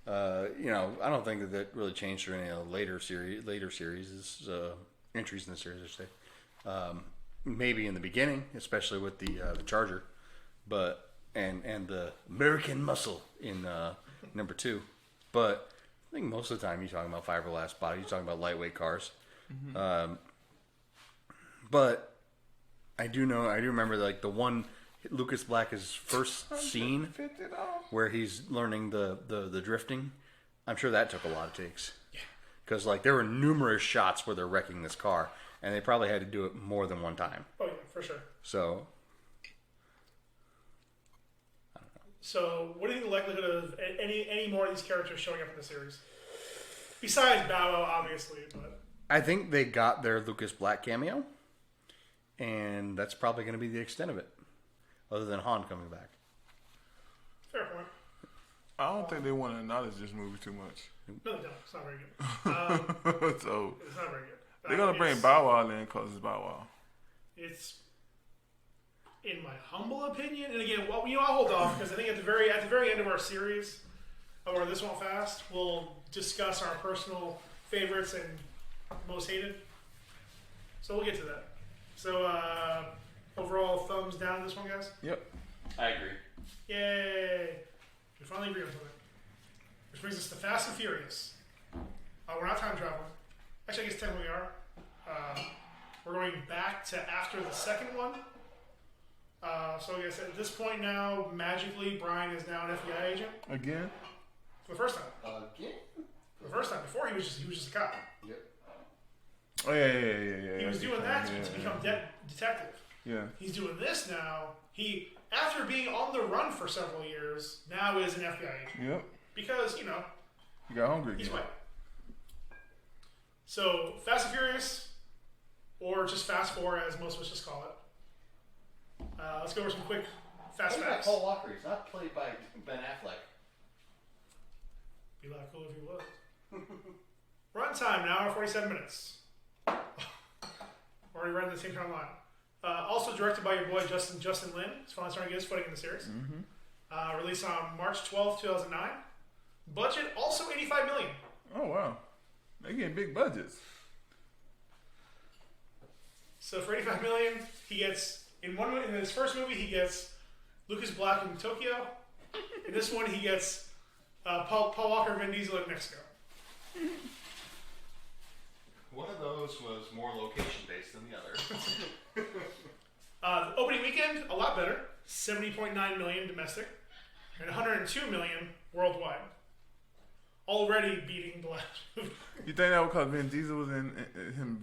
I don't think that really changed for any later series entries in the series. I should say. Maybe in the beginning, especially with the Charger, but and the American Muscle in number 2. But I think most of the time you're talking about fiberglass body. You're talking about lightweight cars. But I do remember like the one Lucas Black's first scene where he's learning the drifting. I'm sure that took a lot of takes. Yeah. Because like there were numerous shots where they're wrecking this car, and they probably had to do it more than one time. Oh yeah, for sure. So. So, what do you think the likelihood of any more of these characters showing up in the series? Besides Bow Wow, obviously, but I think they got their Lucas Black cameo, and that's probably going to be the extent of it, other than Han coming back. fair point. I don't think they want to acknowledge this movie too much. No, they don't. It's not very good. So It's not very good. they're gonna bring Bow Wow in because it's Bow Wow. It's, in my humble opinion, and again, well, I'll hold off because I think at the very end of our series, or this won't fast, we'll discuss our personal favorites and most hated. So we'll get to that. So overall, thumbs down on this one, guys. Yep. I agree. Yay! We finally agree on something. Which brings us to Fast and Furious. We're not time traveling. Actually, I guess technically we are. We're going back to after the second one. So I guess at this point now, magically, Brian is now an FBI agent Again. for the first time. Again? For the first time. Before he was just a cop. Yep. Oh yeah. He was doing that to become detective. Yeah. He's doing this now. He, after being on the run for several years, now is an FBI agent. Yep. Because, You got hungry he's again. white. So, Fast and Furious, or just Fast 4 as most of us just call it. Let's go over some quick fast facts. Paul Walker. He's not played by Ben Affleck. Be a lot cool if he was. Run time, an hour and 47 minutes. Already running the same timeline. Also directed by your boy Justin Lin. He's finally starting to get his footing in the series. Released on March 12th, 2009. Budget also $85 million. Oh wow, they getting big budgets. So for $85 million, he gets in his first movie he gets Lucas Black in Tokyo. In this one he gets Paul Walker, Vin Diesel in Mexico. One of those was more location based than the other. The opening weekend, a lot better. $70.9 million domestic and $102 million worldwide. Already beating the last movie. You think that was because Vin Diesel was in him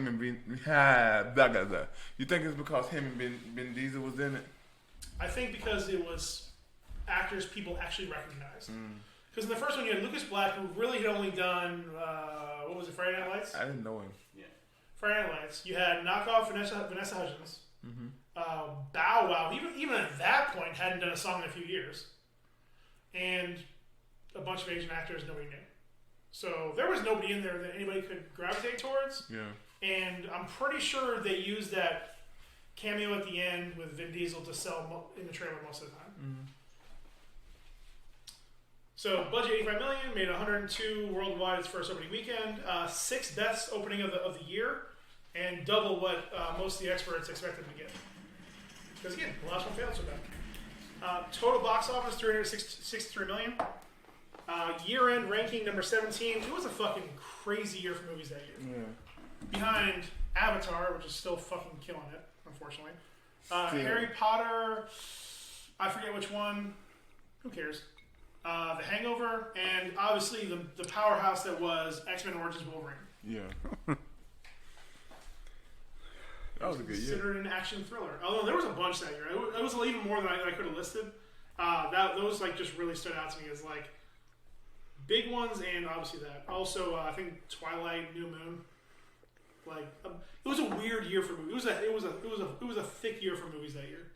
and Vin blah, blah, blah. You think it's because him and Vin Diesel was in it? I think because it was actors people actually recognized. Because in the first one you had Lucas Black, who really had only done what was it, Friday Night Lights? I didn't know him. Yeah. Friday Night Lights. You had knockoff Vanessa Hudgens. Bow Wow, even at that point, hadn't done a song in a few years, and a bunch of Asian actors nobody knew. So there was nobody in there that anybody could gravitate towards. Yeah. And I'm pretty sure they used that cameo at the end with Vin Diesel to sell in the trailer most of the time. So budget $85 million, made $102 worldwide its first opening weekend, 6th best opening of the year, and double what most of the experts expected to get. Because again, the last one failed so bad. Total box office $363 million. Year-end ranking number 17. It was a fucking crazy year for movies that year. Yeah. Behind Avatar, which is still fucking killing it, unfortunately. Harry Potter, I forget which one. Who cares? The Hangover, and obviously the powerhouse that was X-Men Origins Wolverine. Yeah. That was a good year. Considered an action thriller. Although there was a bunch that year. It was even more than I could have listed. Those like just really stood out to me as like big ones, and obviously that. Also, I think Twilight, New Moon. Like it was a weird year for movies. It was a thick year for movies that year.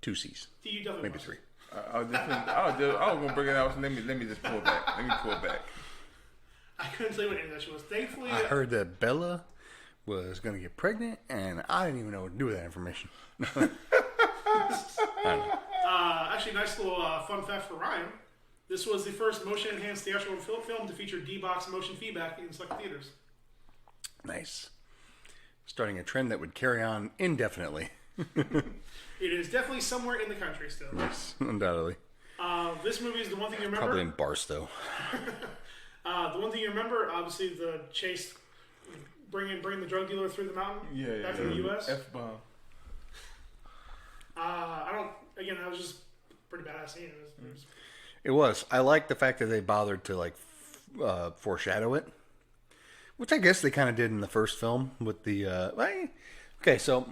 2 C's. You definitely Maybe watched 3. it. I was gonna bring it out. So let me just pull it back. I couldn't tell you what any of that shit was. Thankfully, I heard that Bella was going to get pregnant, and I didn't even know what to do with that information. I don't know. Actually, nice little fun fact for Ryan. This was the first motion-enhanced theatrical film to feature D-Box motion feedback in select theaters. Nice. Starting a trend that would carry on indefinitely. It is definitely somewhere in the country still. Yes, undoubtedly. This movie is the one thing you remember. Probably in Barstow. The one thing you remember, obviously, the chase, bringing the drug dealer through the mountain back to the U.S. F-bomb. That was just pretty badass scene. It was. I like the fact that they bothered to foreshadow it, which I guess they kind of did in the first film with the. Okay, so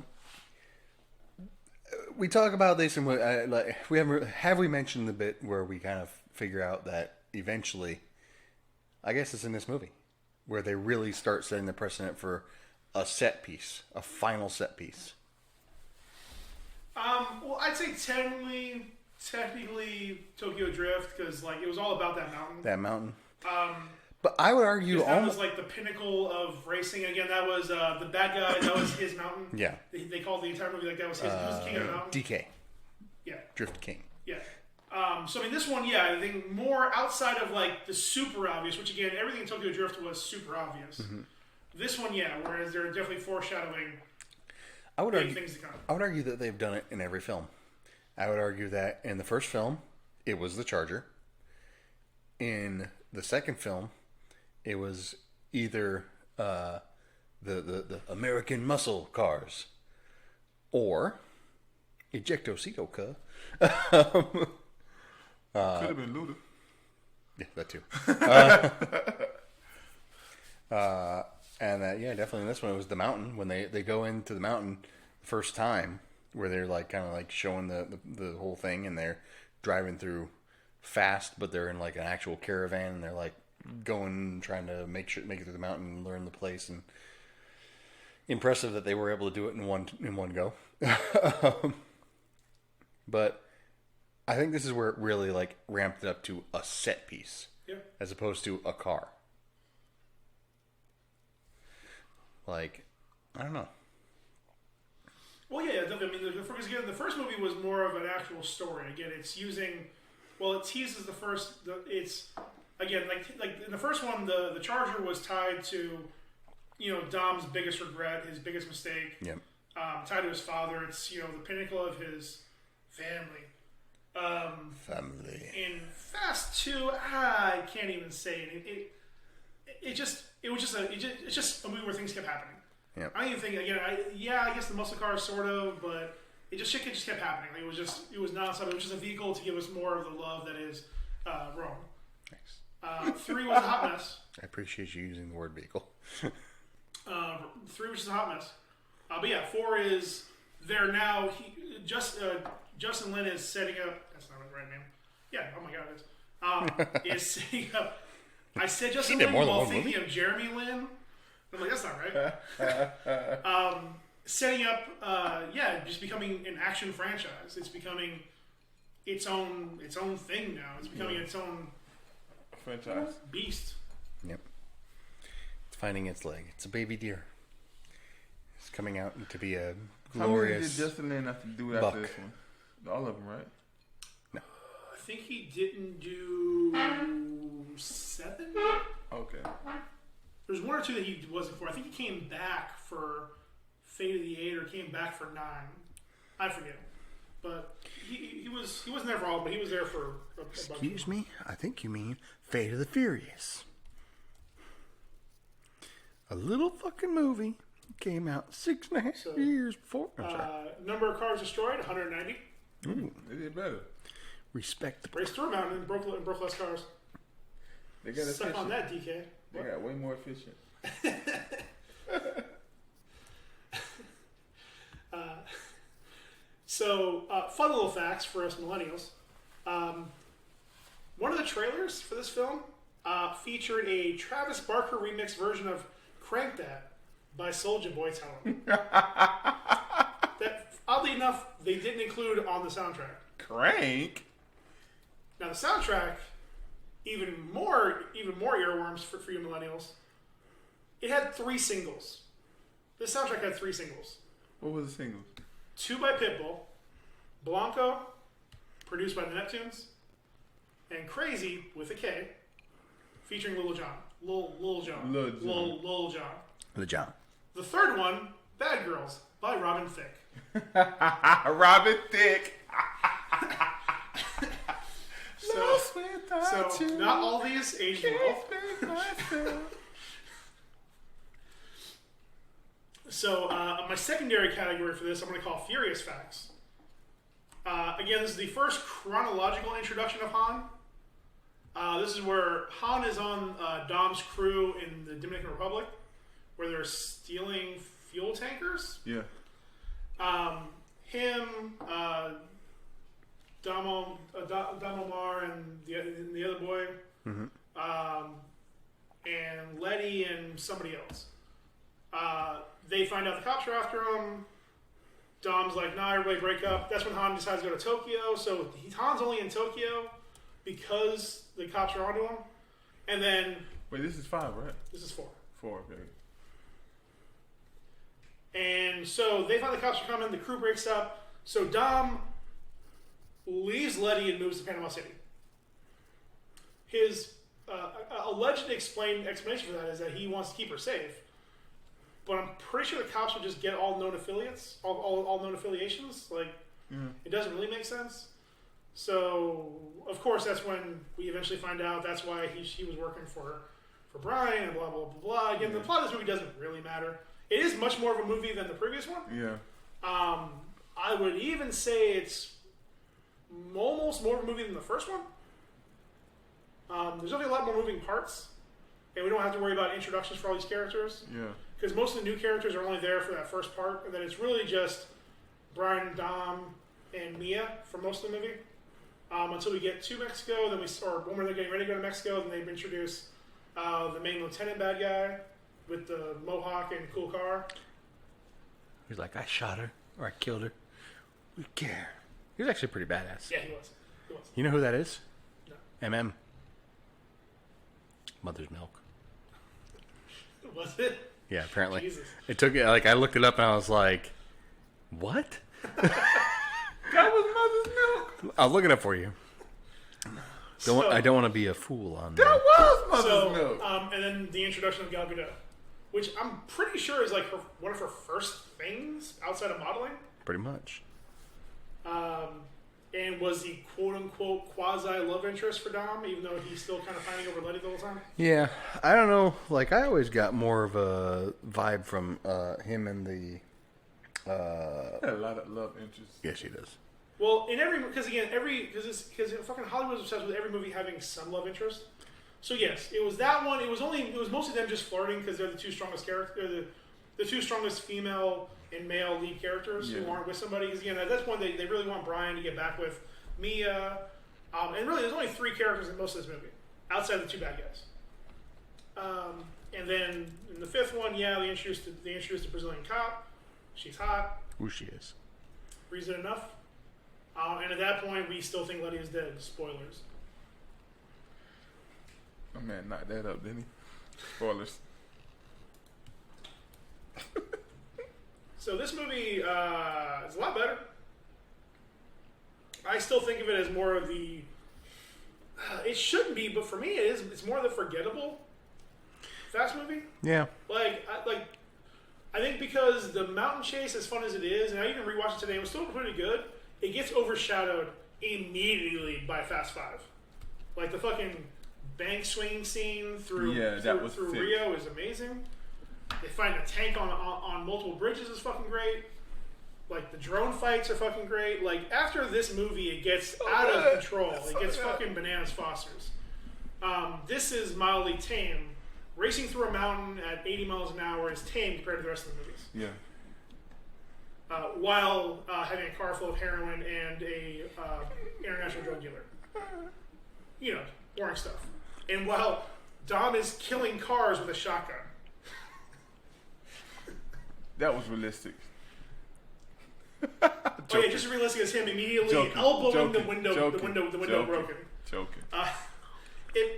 we talk about this, and we mentioned the bit where we kind of figure out that eventually, I guess it's in this movie, where they really start setting the precedent for a set piece, a final set piece. Well, I'd say technically Tokyo Drift, because it was all about that mountain. But I would argue that was like the pinnacle of racing. Again, that was the bad guy. That was his mountain. Yeah. They called the entire movie that was his. He was the king of the mountain. DK. Yeah. Drift King. Yeah. So I mean, this one, I think more outside of the super obvious, which again, everything in Tokyo Drift was super obvious. Mm-hmm. This one, whereas they're definitely foreshadowing. Things to come. I would argue that they've done it in every film. I would argue that in the first film, it was the Charger. In the second film, it was either the American muscle cars or Ejectocito Cuh. Could have been Luda. Yeah, that too. And definitely in this one, it was the mountain. When they go into the mountain the first time, where they're kind of showing the whole thing, and they're driving through fast, but they're in an actual caravan, and they're going, trying to make it through the mountain and learn the place. And impressive that they were able to do it in one go. But I think this is where it really ramped it up to a set piece, as opposed to a car. Like, I don't know. Well, yeah, definitely. I mean, because again, the first movie was more of an actual story. Again, it's using, well, it teases the first. It's again like in the first one, the Charger was tied to, Dom's biggest regret, his biggest mistake. Yep. Tied to his father. It's the pinnacle of his family. Family. In Fast 2, I can't even say it. It's just a movie where things kept happening. Yep. I don't even think again. I guess the muscle cars sort of, but shit just kept happening. Like, it was nonstop. It was just a vehicle to give us more of the love that is Rome. Thanks. 3 was a hot mess. I appreciate you using the word vehicle. 3 was just a hot mess. But yeah, 4 is there now. Justin Lin is setting up. That's not the right name. Yeah. Oh my god, it is. Is setting up. I said Justin Lin while thinking of Jeremy Lin. I'm like, that's not right. Setting up, just becoming an action franchise. It's becoming its own thing now. It's becoming its own franchise beast. Yep. It's finding its leg. It's a baby deer. It's coming out to be a glorious. How many did Justin Lin have to do after buck. this one? All of them, right? No. I think he didn't do 7. Okay. There's 1 or 2 that he wasn't for. I think he came back for Fate of the 8 or came back for 9. I forget. But he wasn't there for all, but he was there for a bunch. Excuse me? I think you mean Fate of the Furious. A little fucking movie came out 6.5 years before. I'm sorry. Number of cars destroyed, 190. Ooh. They did better. Respect the Raced through a mountain and broke less cars. They got Suck efficient. on that, DK. They got way more efficient. Fun little facts for us millennials. One of the trailers for this film featured a Travis Barker remix version of Crank That by Soulja Boy Talent. That, oddly enough, they didn't include on the soundtrack. Crank? Now, the soundtrack, even more earworms for you millennials, it had 3 singles. This soundtrack had 3 singles. What was the single? 2 by Pitbull, Blanco, produced by the Neptunes, and Crazy with a K, featuring Lil Jon. Lil Jon. Lil Jon. The John. The third one, Bad Girls, by Robin Thicke. Robin Thicke. So not all these aged well. So my secondary category for this, I'm going to call Furious Facts. Again, this is the first chronological introduction of Han. This is where Han is on Dom's crew in the Dominican Republic, where they're stealing fuel tankers. Yeah. Him, Dom Omar, and the other boy, and Letty and somebody else. They find out the cops are after him. Dom's like, nah, everybody break up. That's when Han decides to go to Tokyo. So Han's only in Tokyo because the cops are onto him. And then... Wait, this is 5, right? This is 4. 4, okay. And so they find the cops are coming. The crew breaks up. So Dom leaves Letty and moves to Panama City. His alleged explanation for that is that he wants to keep her safe. But I'm pretty sure the cops would just get all known affiliates, all known affiliations. Like, It doesn't really make sense. So, of course, that's when we eventually find out that's why he was working for Brian and blah, blah, blah, blah. Again, the plot of this movie doesn't really matter. It is much more of a movie than the previous one. Yeah. I would even say it's almost more of a movie than the first one. There's definitely a lot more moving parts. And we don't have to worry about introductions for all these characters. Yeah. Because most of the new characters are only there for that first part, and then it's really just Brian, Dom, and Mia for most of the movie. Until we get to Mexico, then when we're getting ready to go to Mexico, then they introduce the main lieutenant bad guy with the mohawk and cool car. He's like, I shot her, or I killed her. We care. He was actually pretty badass. Yeah, he was. You know who that is? No. MM. Mother's Milk. Was it? Yeah, apparently. Jesus. It took like I looked it up and I was like, what? That was mother's milk. I'll look it up for you. So- I don't want to be a fool on That that. was mother's So, milk. and then the introduction of Gal Gadot, which I'm pretty sure is like one of her first things outside of modeling, Pretty much. and was the quote unquote quasi love interest for Dom, even though he's still kind of fighting over Letty the whole time. Yeah, I don't know. Like I always got more of a vibe from him and the. Had a lot of love interest. Yes, he does. Well, in every because fucking Hollywood's obsessed with every movie having some love interest. So yes, it was that one. It was mostly them just flirting because they're the two strongest characters, the two strongest female and male lead characters who aren't with somebody. Because again, at this point, they really want Brian to get back with Mia, and really, there's only 3 characters in most of this movie outside of the 2 bad guys. And then in the 5th one, they introduced the Brazilian cop. She's hot. Who she is. Reason enough. And at that point, we still think Letty is dead. Spoilers. My man knocked that up, didn't he? Spoilers. So this movie is a lot better. I still think of it as more of the. It shouldn't be, but for me, it is. It's more of the forgettable Fast movie. Yeah. I think because the mountain chase, as fun as it is, and I even rewatched it today, it was still pretty good. It gets overshadowed immediately by Fast 5. Like the fucking bank swinging scene through Rio is amazing. They find a tank on multiple bridges is fucking great. Like the drone fights are fucking great. Like after this movie, it gets out of control. It gets fucking bananas Fosters. This is mildly tame. Racing through a mountain at 80 miles an hour is tame compared to the rest of the movies. Yeah. While having a car full of heroin and a international drug dealer. You know, boring stuff. And while Dom is killing cars with a shotgun. That was realistic. Oh yeah, just as realistic as him immediately elbowing the window broken. Joking.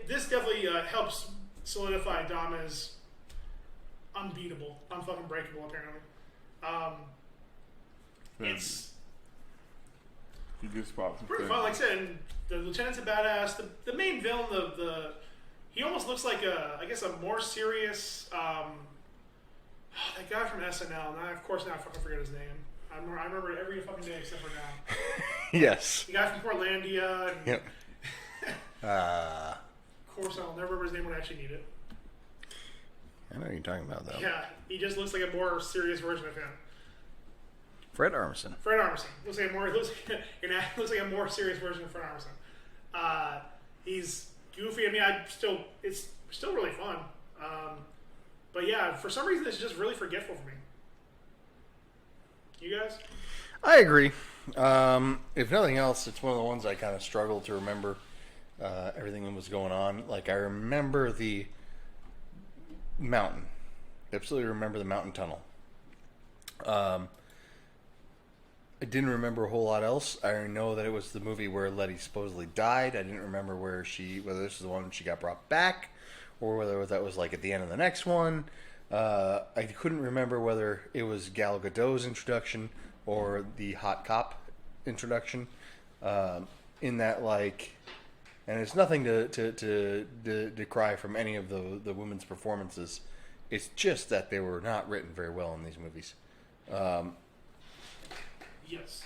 This definitely helps solidify Dom as unbeatable, unfucking breakable. Apparently, it's He gets pops. pretty fun. Like I said, and the lieutenant's a badass. The main villain, he almost looks like a more serious. That guy from SNL. Now, of course, now I fucking forget his name. I remember it every fucking day except for now. Yes. The guy from Portlandia. And Yep. Of course, I'll never remember his name when I actually need it. I know what you're talking about, though. Yeah, he just looks like a more serious version of him. Fred Armisen. Fred Armisen looks like a more serious version of Fred Armisen. He's goofy. I mean, it's still really fun. But yeah, for some reason, it's just really forgetful for me. You guys? I agree. If nothing else, it's one of the ones I kind of struggled to remember everything that was going on. Like, I remember the mountain. Absolutely remember the mountain tunnel. I didn't remember a whole lot else. I know that it was the movie where Letty supposedly died. I didn't remember whether this is the one she got brought back, or whether that was like at the end of the next one. I couldn't remember whether it was Gal Gadot's introduction or the hot cop introduction. In that, like, and it's nothing to decry from any of the women's performances. It's just that they were not written very well in these movies. Yes.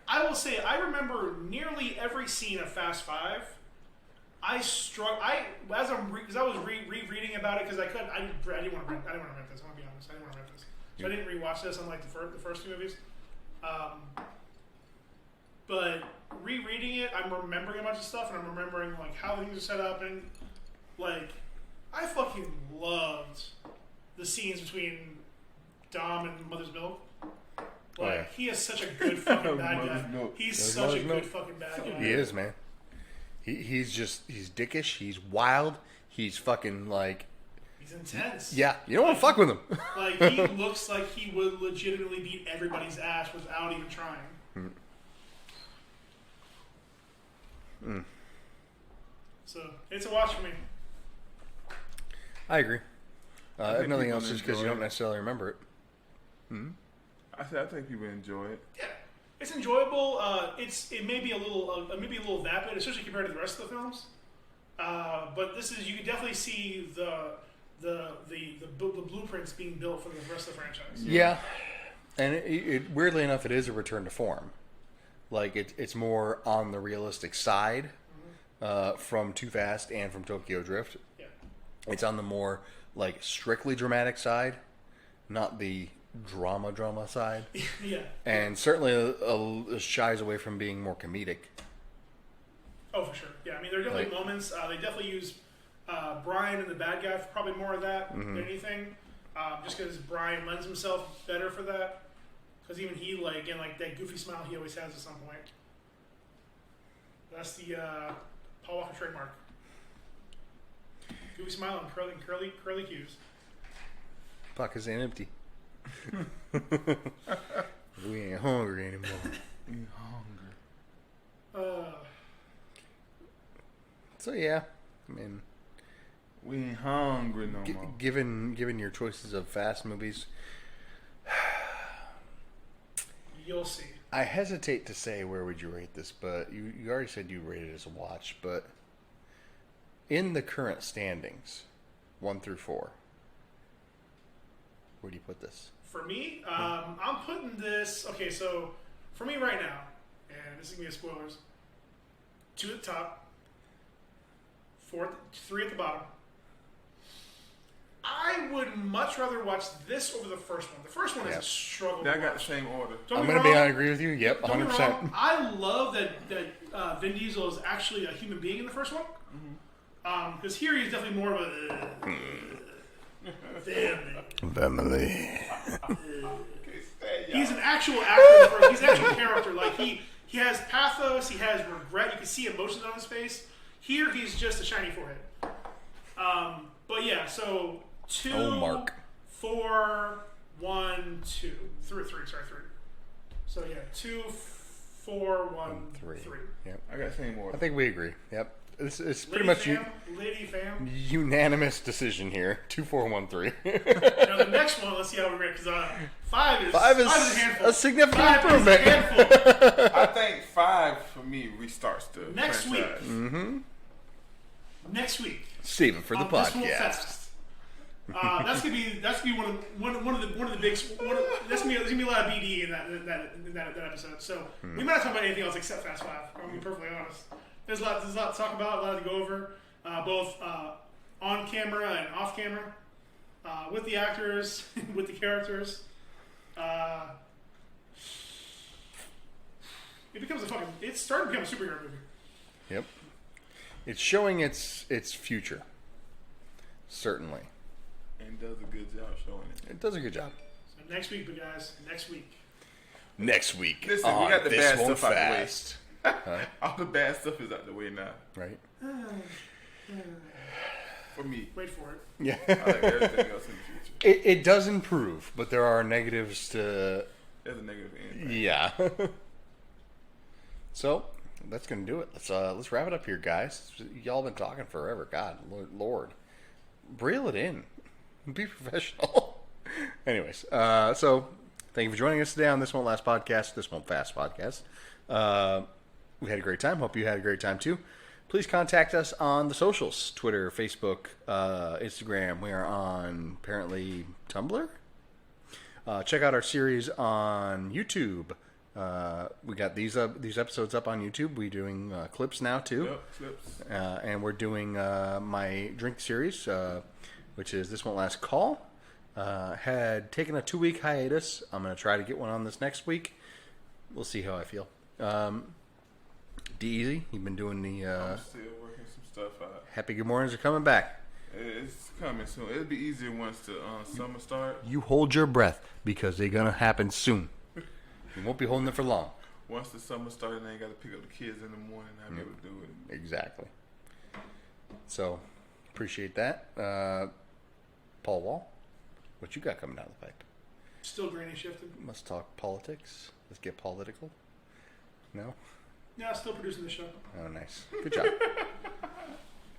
I will say I remember nearly every scene of Fast 5. Because I was rereading about it because I didn't want to rent this. I want to be honest. I didn't want to rent this, so I didn't rewatch this unlike the first 2 movies. But rereading it, I'm remembering a bunch of stuff, and I'm remembering like how things are set up, and like I fucking loved the scenes between Dom and Mother's Milk. Like he is such a good fucking bad guy. He's such a good fucking bad guy. He is, man. He's dickish. He's wild. He's fucking like. He's intense. Yeah, you don't want to fuck with him. Like he looks like he would legitimately beat everybody's ass without even trying. So it's a watch for me. I agree. If nothing people else, just because you enjoy don't it. necessarily remember it. I think people enjoy it. Yeah, it's enjoyable. It may be a little vapid, especially compared to the rest of the films. But you can definitely see the blueprints being built for the rest of the franchise. Yeah, and it weirdly enough, it is a return to form. Like it's more on the realistic side from Too Fast and from Tokyo Drift. Yeah. It's on the more like strictly dramatic side, not the drama side. Yeah. And certainly shies away from being more comedic. Oh, for sure. Yeah, I mean, there are definitely moments. They definitely use Brian and the bad guy for probably more of that than anything. Just because Brian lends himself better for that. Because even he, like that goofy smile he always has at some point. That's the Paul Walker trademark. Goofy smile and curly cues. Pockets ain't empty. We ain't hungry anymore. We hungry. So yeah, I mean, We ain't hungry no more. given your choices of fast movies, You'll see. I hesitate to say where would you rate this, but you already said you rated it as a watch. But in the current standings, 1 through 4, where do you put this? For me, I'm putting this. Okay, so for me right now, and this is gonna be spoilers. 2 at the top, 3 at the bottom. I would much rather watch this over the first one. The first one is a struggle. I to got the watch. same order. I'm going to be on agree with you. Yep, Don't get me 100%. wrong, I love that Vin Diesel is actually a human being in the first one. Because here he's definitely more of a Family. He's an actual actor. In the first, he's an actual character. Like he has pathos. He has regret. You can see emotions on his face. Here he's just a shiny forehead. But yeah, so 2, Oh, Mark. 4, 1, 2, 3. Sorry, 3. So yeah, 2, 4, 1, 3. Yep. I got the same order. I think we agree. Yep. It's pretty Lady much Lady fam. unanimous decision here. 2, 4, 1, 3. Now the next one, let's see how we rate. Because 5 is Five is a handful. a significant 5 is a improvement. handful. I think 5 for me restarts the Next week. franchise. Next week. Save it for the This Won't podcast. Fest. That's gonna be one of the big. There's gonna be a lot of BD in that episode. So we might not talk about anything else except Fast 5. I'm gonna be perfectly honest. There's a lot to talk about, a lot to go over, both on camera and off camera, with the actors, with the characters. It's starting to become a superhero movie. Yep. It's showing its future. Certainly. And does a good job showing it. It does a good job. So next week, guys, next week. Next week. Listen, we on got the This bad Won't stuff out the way. Fast. All the bad stuff is out the way now. Right? For me. Wait for it. Yeah. I like everything else in the future. It does improve, but there are negatives to... There's a negative end. Yeah. So, that's going to do it. Let's wrap it up here, guys. Y'all been talking forever. God, Lord. Reel it in. Be professional. Anyways, so thank you for joining us today on This Won't Last podcast, This Won't Fast podcast. We had a great time. Hope you had a great time too. Please contact us on the socials, Twitter, Facebook, Instagram. We are on, apparently, Tumblr. Check out our series on YouTube. We got these episodes up on YouTube. We're doing clips now too. Yep, clips. And we're doing my drink series, which is This Won't Last Call. Had taken a 2-week hiatus. I'm going to try to get one on this next week. We'll see how I feel. D-Easy, you've been doing the I'm still working some stuff out. Happy Good Mornings are coming back. It's coming soon. It'll be easier once the summer starts. You hold your breath because they're going to happen soon. You won't be holding it for long. Once the summer starts, I ain't got to pick up the kids in the morning. I'll be able to do it. Exactly. So, appreciate that. Paul Wall, what you got coming down the pipe? Still granny shifted. Must talk politics. Let's get political. No? Yeah, still producing the show. Oh, nice. Good job.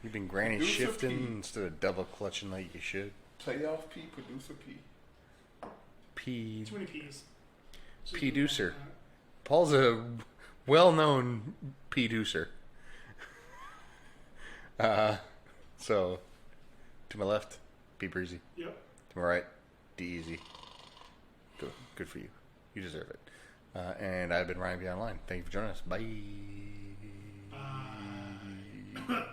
You've been granny Do some shifting pee. instead of double clutching like you should. Playoff P, producer P. P. Too many P's. P-ducer. Paul's a well-known P-ducer. So, to my left, P Breezy. Yep. To my right, D Easy. Good for you. You deserve it. And I've been Ryan B. Online. Thank you for joining us. Bye. Bye.